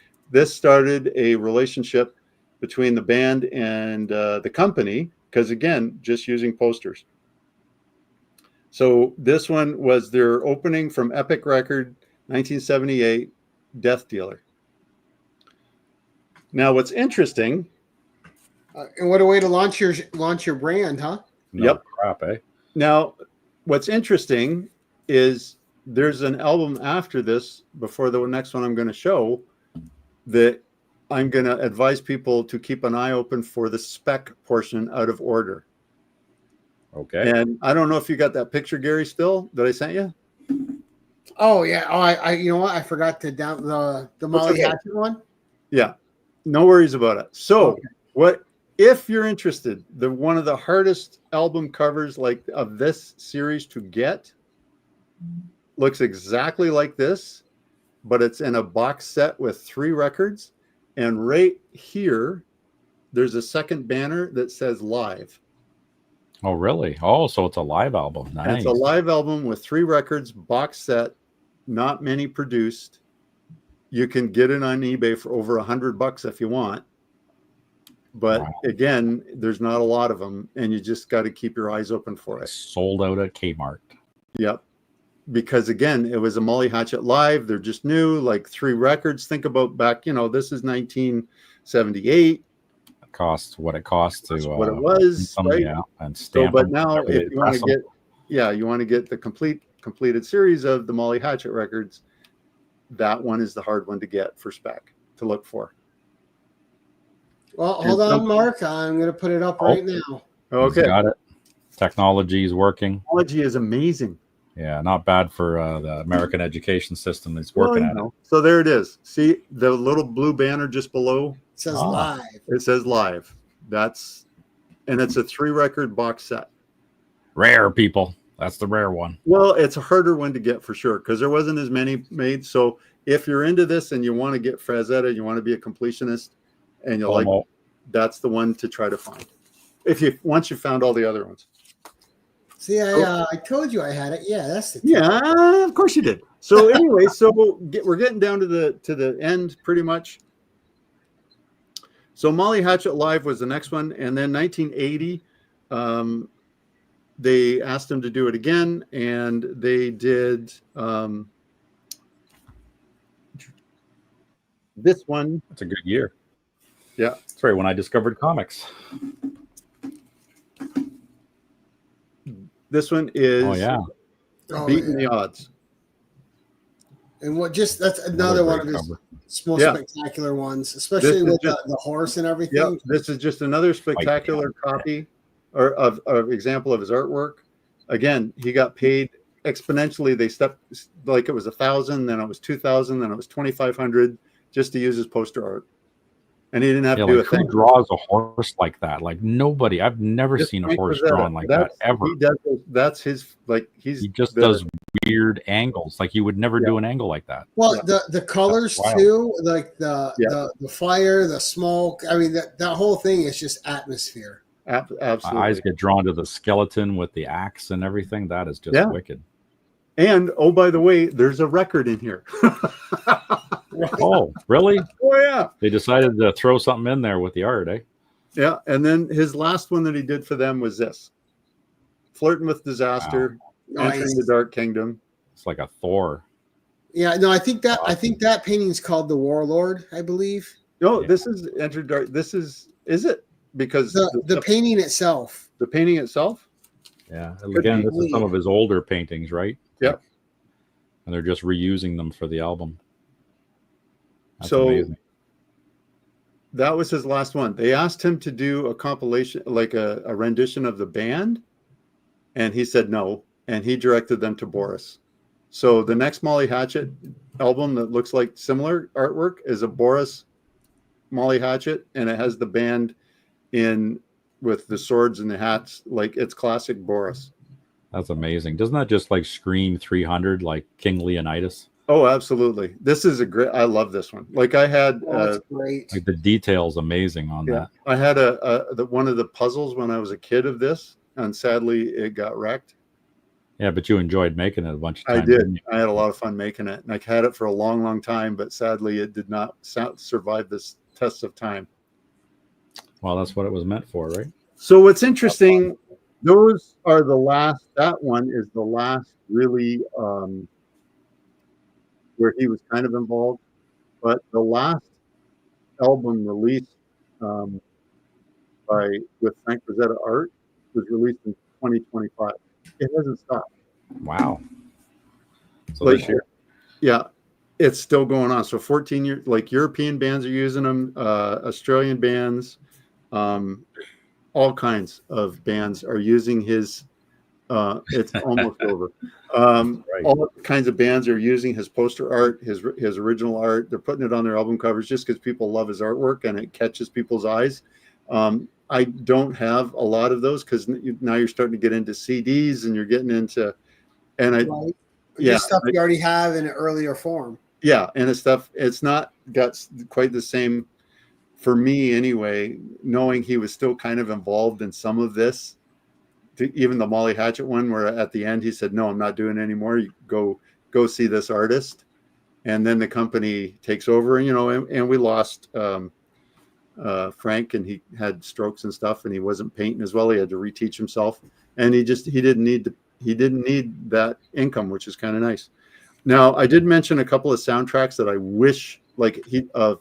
Speaker 3: started a relationship between the band and the company, because again, just using posters. So this one was their opening from Epic Record, 1978, Death Dealer. Now, what's interesting.
Speaker 1: And what a way to launch your brand, huh?
Speaker 3: Yep.
Speaker 2: Crap, eh?
Speaker 3: Now, what's interesting is there's an album after this, before the next one I'm going to show, that I'm going to advise people to keep an eye open for the spec portion out of order.
Speaker 2: Okay.
Speaker 3: And I don't know if you got that picture, Gary, still that I sent you.
Speaker 1: Oh yeah. Oh, I you know what? I forgot to down the Molly Hatchet one.
Speaker 3: Yeah. No worries about it. So if you're interested, one of the hardest album covers of this series to get looks exactly like this, but it's in a box set with 3 records. And right here, there's a second banner that says live.
Speaker 2: Oh, really? Oh, so it's a live album. Nice.
Speaker 3: And it's a live album with 3 records, box set, not many produced. You can get it on eBay for over $100 if you want. But again, there's not a lot of them, and you just got to keep your eyes open for it.
Speaker 2: Sold out at Kmart.
Speaker 3: Yep. because again, it was a Molly Hatchet live. They're just new, like 3 records. Think about back, this is 1978.
Speaker 2: It costs what it costs to
Speaker 3: what it was, right?
Speaker 2: Yeah, and
Speaker 3: So,
Speaker 2: stamp
Speaker 3: but
Speaker 2: them,
Speaker 3: now
Speaker 2: whatever
Speaker 3: if
Speaker 2: they
Speaker 3: you want
Speaker 2: press
Speaker 3: to
Speaker 2: them.
Speaker 3: you want to get the completed series of the Molly Hatchet records, that one is the hard one to get for spec to look for.
Speaker 1: Well, hold on, Mark. I'm going to put it up right now.
Speaker 3: Okay.
Speaker 2: He's got it. Technology is working.
Speaker 3: Technology is amazing.
Speaker 2: Yeah, not bad for the American education system. It's working at it.
Speaker 3: So there it is. See the little blue banner just below?
Speaker 1: It says live.
Speaker 3: It says live. And it's a 3-record box set.
Speaker 2: Rare, people. That's the rare one.
Speaker 3: Well, it's a harder one to get for sure because there wasn't as many made. So if you're into this and you want to get Frazetta, you want to be a completionist, and you that's the one to try to find. Once you found all the other ones.
Speaker 1: See, I told you I had it. Yeah, that's the
Speaker 3: yeah, of course you did. So anyway, we're getting down to the end pretty much. So Molly Hatchet Live was the next one, and then 1980, they asked him to do it again, and they did this one.
Speaker 2: It's a good year.
Speaker 3: Yeah,
Speaker 2: that's right. When I discovered comics.
Speaker 3: This one is Beating the Odds.
Speaker 1: And that's another one of his most spectacular ones, especially with the horse and everything.
Speaker 3: Yeah, this is just another spectacular copy or of example of his artwork. Again, he got paid exponentially. They stepped like it was 1,000, then it was 2,000, then it was 2,500 just to use his poster art. And he didn't have to do a thing.
Speaker 2: Who draws a horse like that? Like nobody. I've never seen a horse drawn like that ever.
Speaker 3: He does. That's his. He
Speaker 2: just does weird angles. Like you would never do an angle like that.
Speaker 1: Well, the colors too, like the fire, the smoke. I mean, that whole thing is just atmosphere.
Speaker 3: Absolutely.
Speaker 2: My eyes get drawn to the skeleton with the axe and everything. That is just wicked.
Speaker 3: And by the way, there's a record in here.
Speaker 2: Oh, really?
Speaker 3: Oh, yeah.
Speaker 2: They decided to throw something in there with the art, eh?
Speaker 3: Yeah. And then his last one that he did for them was this: Flirting with Disaster, Entering the Dark Kingdom.
Speaker 2: It's like a Thor.
Speaker 1: Yeah. No, I think that painting is called The Warlord, I believe.
Speaker 3: No, this is Enter Dark. This is it? Because
Speaker 1: the painting itself.
Speaker 3: The painting itself?
Speaker 2: Yeah. Again, this is some of his older paintings, right?
Speaker 3: Yeah.
Speaker 2: And they're just reusing them for the album. That's
Speaker 3: so
Speaker 2: amazing.
Speaker 3: That was his last one. They asked him to do a compilation, like a rendition of the band, and he said no, and he directed them to Boris. So the next Molly Hatchet album that looks like similar artwork is a Boris Molly Hatchet, and it has the band in with the swords and the hats, like it's classic Boris.
Speaker 2: That's amazing. Doesn't that just like scream 300, like King Leonidas?
Speaker 3: Oh, absolutely. This is I love this one. Like I had,
Speaker 1: that's great.
Speaker 2: Like the detail's amazing on that.
Speaker 3: I had one of the puzzles when I was a kid of this, and sadly it got wrecked.
Speaker 2: Yeah, but you enjoyed making it a bunch of times.
Speaker 3: I did. I had a lot of fun making it, and I had it for a long, long time. But sadly, it did not survive this test of time.
Speaker 2: Well, that's what it was meant for, right?
Speaker 3: So what's interesting, those are the last. That one is the last really. Where he was kind of involved, but the last album released with Frank Frazetta art was released in 2025. It hasn't stopped.
Speaker 2: Wow. So
Speaker 3: this year, yeah, it's still going on. So 14 years, like European bands are using them, Australian bands, all kinds of bands are using his. It's almost over. Right. All kinds of bands are using his poster art, his original art. They're putting it on their album covers just because people love his artwork and it catches people's eyes. I don't have a lot of those because now you're starting to get into CDs and you're getting into,
Speaker 1: stuff you already have in an earlier form.
Speaker 3: Yeah, and it's not got quite the same for me anyway. Knowing he was still kind of involved in some of this. Even the Molly Hatchet one, where at the end he said, "No, I'm not doing it anymore. You go see this artist," and then the company takes over. And we lost Frank, and he had strokes and stuff, and he wasn't painting as well. He had to reteach himself, and he didn't need he didn't need that income, which is kind of nice. Now, I did mention a couple of soundtracks that I wish, like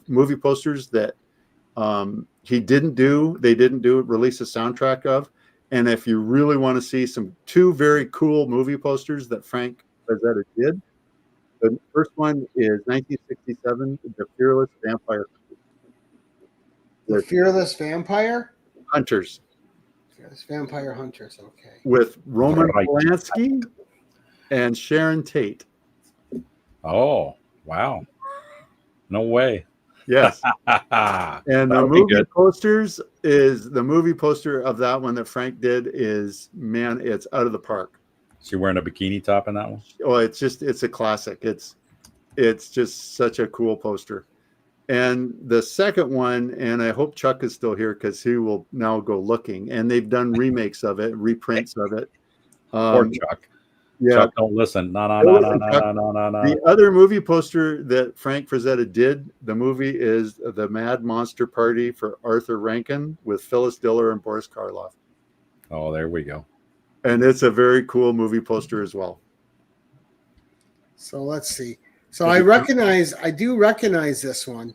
Speaker 3: movie posters that he didn't do. They didn't release a soundtrack of. And if you really want to see two very cool movie posters that Frank Frazetta did, the first one is 1967, The Fearless Vampire.
Speaker 1: The Fearless Vampire?
Speaker 3: Hunters.
Speaker 1: Fearless Vampire Hunters, okay.
Speaker 3: With Roman Polanski and Sharon Tate.
Speaker 2: Oh, wow. No way.
Speaker 3: Yes. And the movie poster of that one that Frank did is, man, it's out of the park.
Speaker 2: Is she wearing a bikini top in that one?
Speaker 3: Oh, it's a classic. It's just such a cool poster. And the second one, and I hope Chuck is still here because he will now go looking, and they've done remakes of it, reprints of it.
Speaker 2: Poor Chuck.
Speaker 3: Yeah.
Speaker 2: Chuck, don't listen. No.
Speaker 3: The other movie poster that Frank Frazetta did, the movie is The Mad Monster Party for Arthur Rankin with Phyllis Diller and Boris Karloff.
Speaker 2: Oh, there we go.
Speaker 3: And it's a very cool movie poster as well.
Speaker 1: So let's see. So I do recognize this one.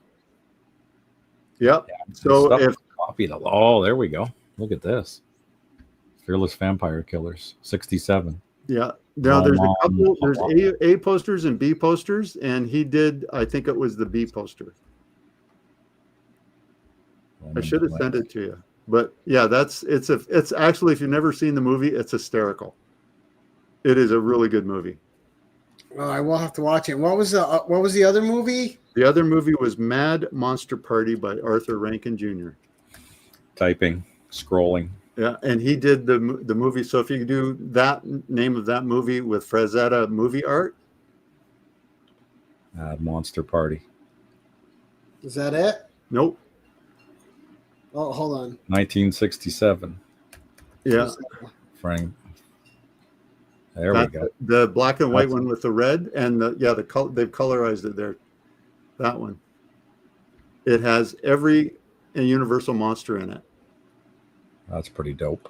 Speaker 3: Yep.
Speaker 2: Yeah,
Speaker 3: so if
Speaker 2: copied, there we go. Look at this. Fearless Vampire Killers, 67.
Speaker 3: Yeah. Now there's a couple. There's A posters and B posters, and he did. I think it was the B poster. I should have sent it to you, but yeah, it's actually, if you've never seen the movie, it's hysterical. It is a really good movie.
Speaker 1: Well, I will have to watch it. What was the other movie?
Speaker 3: The other movie was Mad Monster Party by Arthur Rankin Jr.
Speaker 2: Typing, scrolling.
Speaker 3: Yeah, and he did the movie. So if you do that name of that movie with Frazetta movie art.
Speaker 2: Mad Monster Party.
Speaker 1: Is that it?
Speaker 3: Nope.
Speaker 1: Oh, hold on.
Speaker 2: 1967.
Speaker 3: Yeah.
Speaker 2: Frank. There we go.
Speaker 3: The black and white one with the red, and they've colorized it there. That one. It has every Universal monster in it.
Speaker 2: That's pretty dope.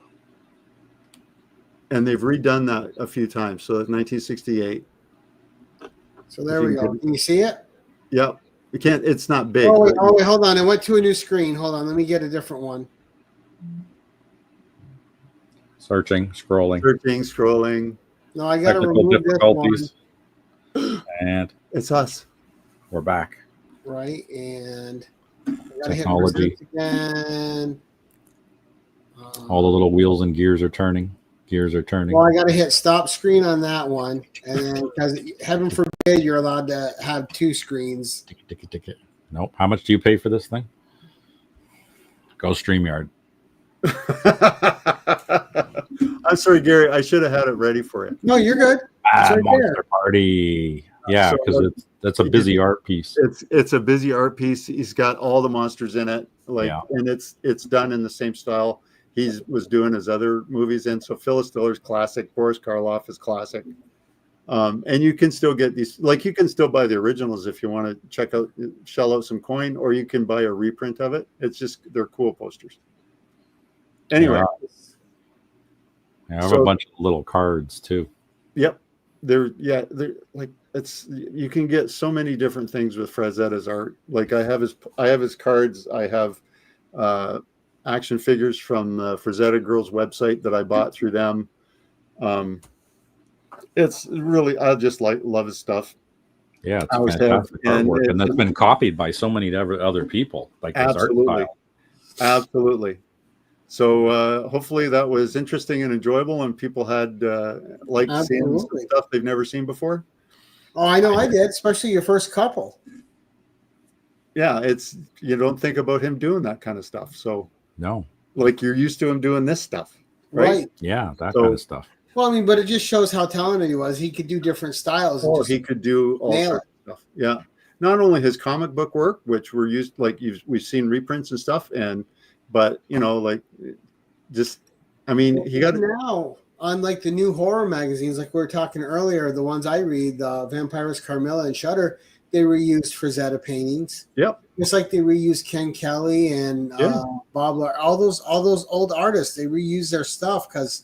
Speaker 3: And they've redone that a few times. So it's 1968.
Speaker 1: So there we go. Can you see it?
Speaker 3: Yep. You can't. It's not big.
Speaker 1: Oh wait, hold on. It went to a new screen. Hold on. Let me get a different one.
Speaker 2: Searching, scrolling.
Speaker 1: No, I got to remove this one.
Speaker 2: And
Speaker 3: it's us.
Speaker 2: We're back.
Speaker 1: Right, and I got to hit
Speaker 2: Technology.
Speaker 1: again.
Speaker 2: All the little wheels and gears are turning.
Speaker 1: Well, I got to hit stop screen on that one, and because heaven forbid you're allowed to have two screens.
Speaker 2: Ticket. Nope. How much do you pay for this thing? Go StreamYard.
Speaker 3: I'm sorry, Gary. I should have had it ready for you.
Speaker 1: No, you're good.
Speaker 2: Right Monster
Speaker 1: there.
Speaker 2: Party. Yeah, because that's a busy art piece.
Speaker 3: It's a busy art piece. He's got all the monsters in it, and it's done in the same style he was doing his other movies in. So Phyllis Diller's classic, Boris Karloff is classic, and you can still get these. Like you can still buy the originals if you want to shell out some coin, or you can buy a reprint of it. It's just they're cool posters. Anyway,
Speaker 2: I have a bunch of little cards too.
Speaker 3: Yep, they're like you can get so many different things with Frazetta's art. Like I have his cards. I have action figures from the Frazetta Girls website that I bought through them. It's really, I just love his stuff.
Speaker 2: Yeah, it's fantastic artwork, and that's been copied by so many other people. Like his art style.
Speaker 3: Absolutely. So hopefully that was interesting and enjoyable, and people had seeing stuff they've never seen before.
Speaker 1: Oh, I know I did, especially your first couple.
Speaker 3: Yeah, you don't think about him doing that kind of stuff. So
Speaker 2: no,
Speaker 3: like you're used to him doing this stuff, right?
Speaker 2: Yeah, that kind of stuff.
Speaker 1: Well, I mean, but it just shows how talented he was. He could do different styles.
Speaker 3: Oh, he could do all sorts of stuff. Yeah, not only his comic book work, which we're used we've seen reprints and stuff, but he got
Speaker 1: now on like the new horror magazines, like we were talking earlier, the ones I read, the Vampirist, Carmilla, and Shudder, they reused Frazetta paintings.
Speaker 3: Yep.
Speaker 1: Just like they reused Ken Kelly and Bob, all those old artists, they reuse their stuff because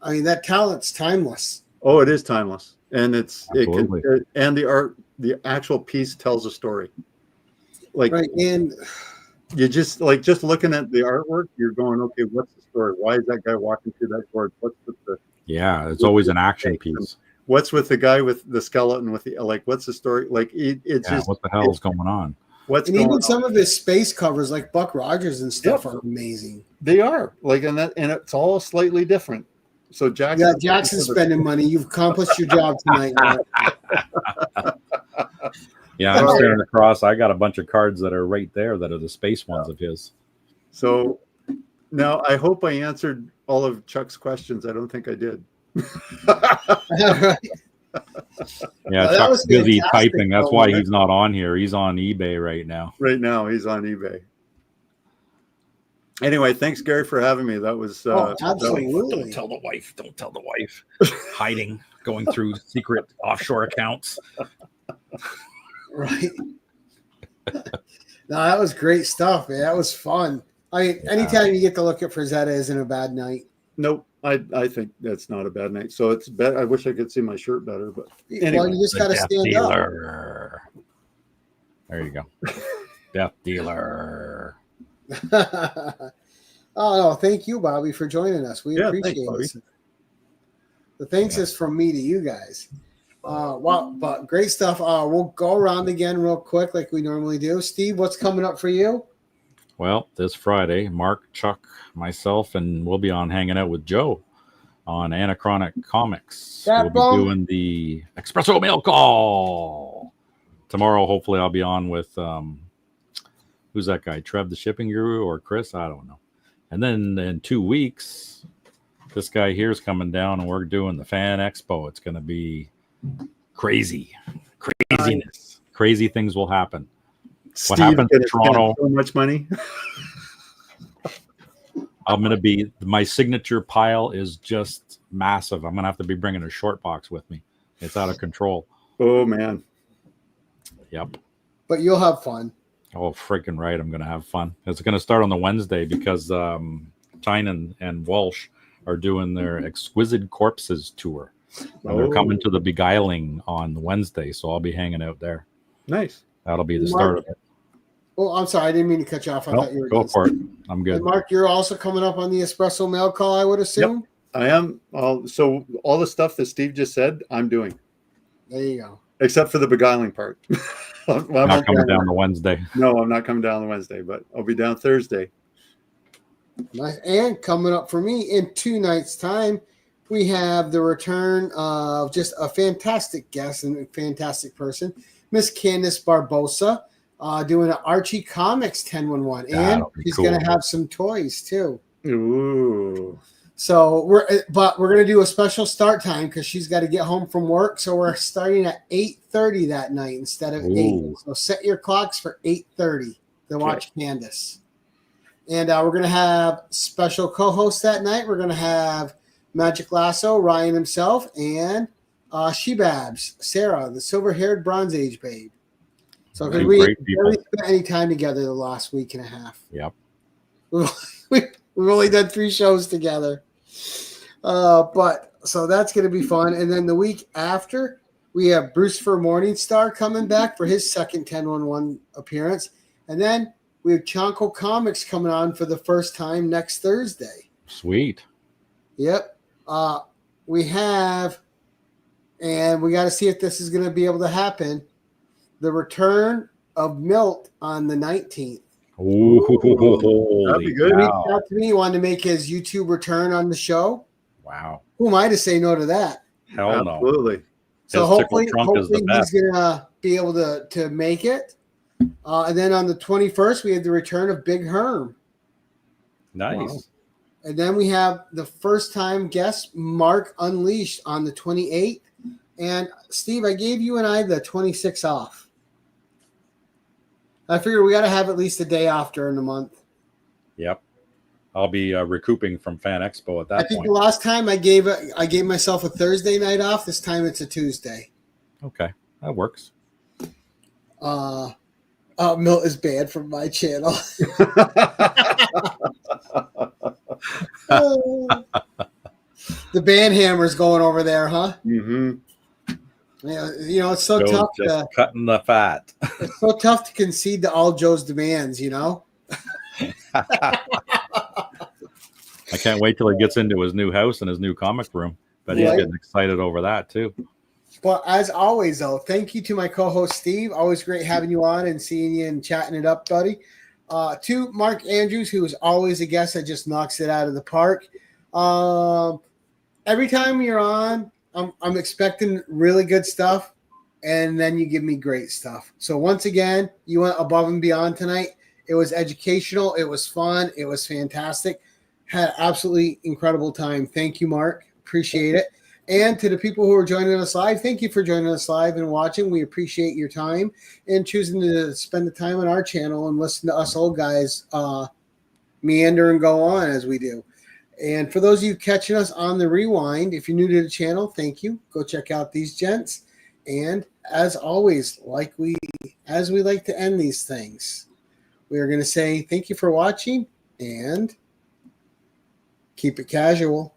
Speaker 1: I mean, that talent's timeless.
Speaker 3: Oh, it is timeless, and
Speaker 2: Absolutely.
Speaker 3: and the actual piece tells a story. Like
Speaker 1: Right. And
Speaker 3: you just looking at the artwork, you're going, okay, what's the story? Why is that guy walking through that door? What's with the
Speaker 2: Yeah, it's always an action piece.
Speaker 3: what's with the guy with the skeleton with the what's the story? Like it's
Speaker 2: Yeah,
Speaker 3: just
Speaker 2: what the hell's going on?
Speaker 3: what's
Speaker 1: and
Speaker 3: going
Speaker 1: even
Speaker 3: on?
Speaker 1: some of his space covers, like Buck Rogers and stuff,
Speaker 3: Yep.
Speaker 1: are amazing.
Speaker 3: They are like, and it's all slightly different. So
Speaker 1: Yeah, Jackson's spending money. You've accomplished your job tonight, Mark.
Speaker 2: Yeah, I'm staring across. I got a bunch of cards that are right there that are the space ones of his.
Speaker 3: So now I hope I answered all of Chuck's questions. I don't think I did.
Speaker 1: Right.
Speaker 2: Yeah,
Speaker 1: Well, that
Speaker 2: Chuck's
Speaker 1: was
Speaker 2: busy
Speaker 1: fantastic,
Speaker 2: typing. That's
Speaker 1: though,
Speaker 2: why
Speaker 1: man.
Speaker 2: he's not on here. He's on eBay right now.
Speaker 3: Right now, he's on eBay. Anyway, thanks, Gary, for having me. That was
Speaker 1: absolutely.
Speaker 2: Don't tell the wife. Don't tell the wife. Hiding, going through secret offshore accounts.
Speaker 1: Right. No, that was great stuff, man. That was fun. I mean, anytime you get to look at Frazetta isn't a bad night.
Speaker 3: Nope. I think that's not a bad night. So it's better. I wish I could see my shirt better, but anyway.
Speaker 1: Well, you just got to
Speaker 2: Death
Speaker 1: stand
Speaker 2: dealer. There you go. Death dealer.
Speaker 1: up. Oh, no, thank you, Bobby, for joining us. We appreciate
Speaker 3: thanks,
Speaker 1: it. The thanks is from me to you guys. Well, but great stuff. We'll go around again real quick like we normally do. Steve, what's coming up for you?
Speaker 2: Well, this Friday, Mark, Chuck, myself, and we'll be on hanging out with Joe on Anachronic Comics. We'll be doing the Espresso Mail Call. Tomorrow, hopefully, I'll be on with, who's that guy? Trev, the shipping guru, or Chris? I don't know. And then in 2 weeks, this guy here is coming down, and we're doing the Fan Expo. It's going to be craziness. Crazy things will happen. What happened in Toronto?
Speaker 3: So much money.
Speaker 2: I'm going to be, my signature pile is just massive. I'm going to have to be bringing a short box with me. It's out of control.
Speaker 3: Oh, man.
Speaker 2: Yep.
Speaker 1: But you'll have fun.
Speaker 2: Oh, freaking right. I'm going to have fun. It's going to start on the Wednesday because Tynan and Walsh are doing their Exquisite Corpses tour. And they're coming to the Beguiling on Wednesday, so I'll be hanging out there.
Speaker 3: Nice.
Speaker 2: That'll be the start of it.
Speaker 1: Oh, I'm sorry. I didn't mean to cut you off. I thought you were
Speaker 2: go for it. I'm good.
Speaker 1: And Mark, you're also coming up on the Espresso Mail Call, I would assume?
Speaker 3: Yep, I am. So all the stuff that Steve just said, I'm doing.
Speaker 1: There you go.
Speaker 3: Except for the beguiling part.
Speaker 2: I'm not coming down the Wednesday.
Speaker 3: No, I'm not coming down the Wednesday, but I'll be down Thursday.
Speaker 1: Nice. And coming up for me in 2 nights' time, we have the return of just a fantastic guest and a fantastic person, Miss Candice Barbosa, doing an Archie Comics 1011. And she's going to have some toys, too.
Speaker 3: Ooh.
Speaker 1: So we're going to do a special start time because she's got to get home from work. So we're starting at 8:30 that night instead of 8. So set your clocks for 8:30 to watch Candace. And we're going to have special co-hosts that night. We're going to have Magic Lasso, Ryan himself, and Shebabs, Sarah, the silver-haired Bronze Age babe. So because we barely spent any time together the last week and a half.
Speaker 2: Yep.
Speaker 1: We've only done 3 shows together. But so that's going to be fun. And then the week after, we have Bruce for Morningstar coming back for his second 1011 appearance. And then we have Chonko Comics coming on for the first time next Thursday.
Speaker 2: Sweet.
Speaker 1: Yep. We have, and we got to see if this is going to be able to happen, the return of Milt on the 19th.
Speaker 2: Ooh,
Speaker 3: that'd be good.
Speaker 1: He reached out to me. He wanted to make his YouTube return on the show.
Speaker 2: Wow.
Speaker 1: Who am I to say no to that?
Speaker 2: Hell no.
Speaker 3: Absolutely.
Speaker 1: So hopefully he's going to be able to make it. And then on the 21st, we have the return of Big Herm.
Speaker 2: Nice.
Speaker 1: Wow. And then we have the first-time guest, Mark Unleashed, on the 28th. And, Steve, I gave you and I the 26th off. I figured we got to have at least a day off during the month.
Speaker 2: Yep. I'll be recouping from Fan Expo at that point.
Speaker 1: I think the last time I gave myself a Thursday night off. This time it's a Tuesday.
Speaker 2: Okay. That works.
Speaker 1: Milt is banned from my channel. The band hammer's going over there, huh?
Speaker 3: Mm-hmm.
Speaker 1: Yeah, you know, it's so
Speaker 4: Joe's
Speaker 1: tough.
Speaker 4: just cutting the fat.
Speaker 1: It's so tough to concede to all Joe's demands, you know?
Speaker 2: I can't wait till he gets into his new house and his new comic room. But he's
Speaker 1: Right.
Speaker 2: getting excited over that too.
Speaker 1: But as always, though, thank you to my co-host Steve. Always great having you on and seeing you and chatting it up, buddy. To Mark Andrews, who is always a guest that just knocks it out of the park. Every time you're on, I'm expecting really good stuff, and then you give me great stuff. So once again, you went above and beyond tonight. It was educational. It was fun. It was fantastic. Had absolutely incredible time. Thank you, Mark. Appreciate it. And to the people who are joining us live, thank you for joining us live and watching. We appreciate your time and choosing to spend the time on our channel and listen to us old guys meander and go on as we do. And for those of you catching us on the rewind, if you're new to the channel, thank you. Go check out these gents. And as always, as we like to end these things, we are going to say thank you for watching and keep it casual.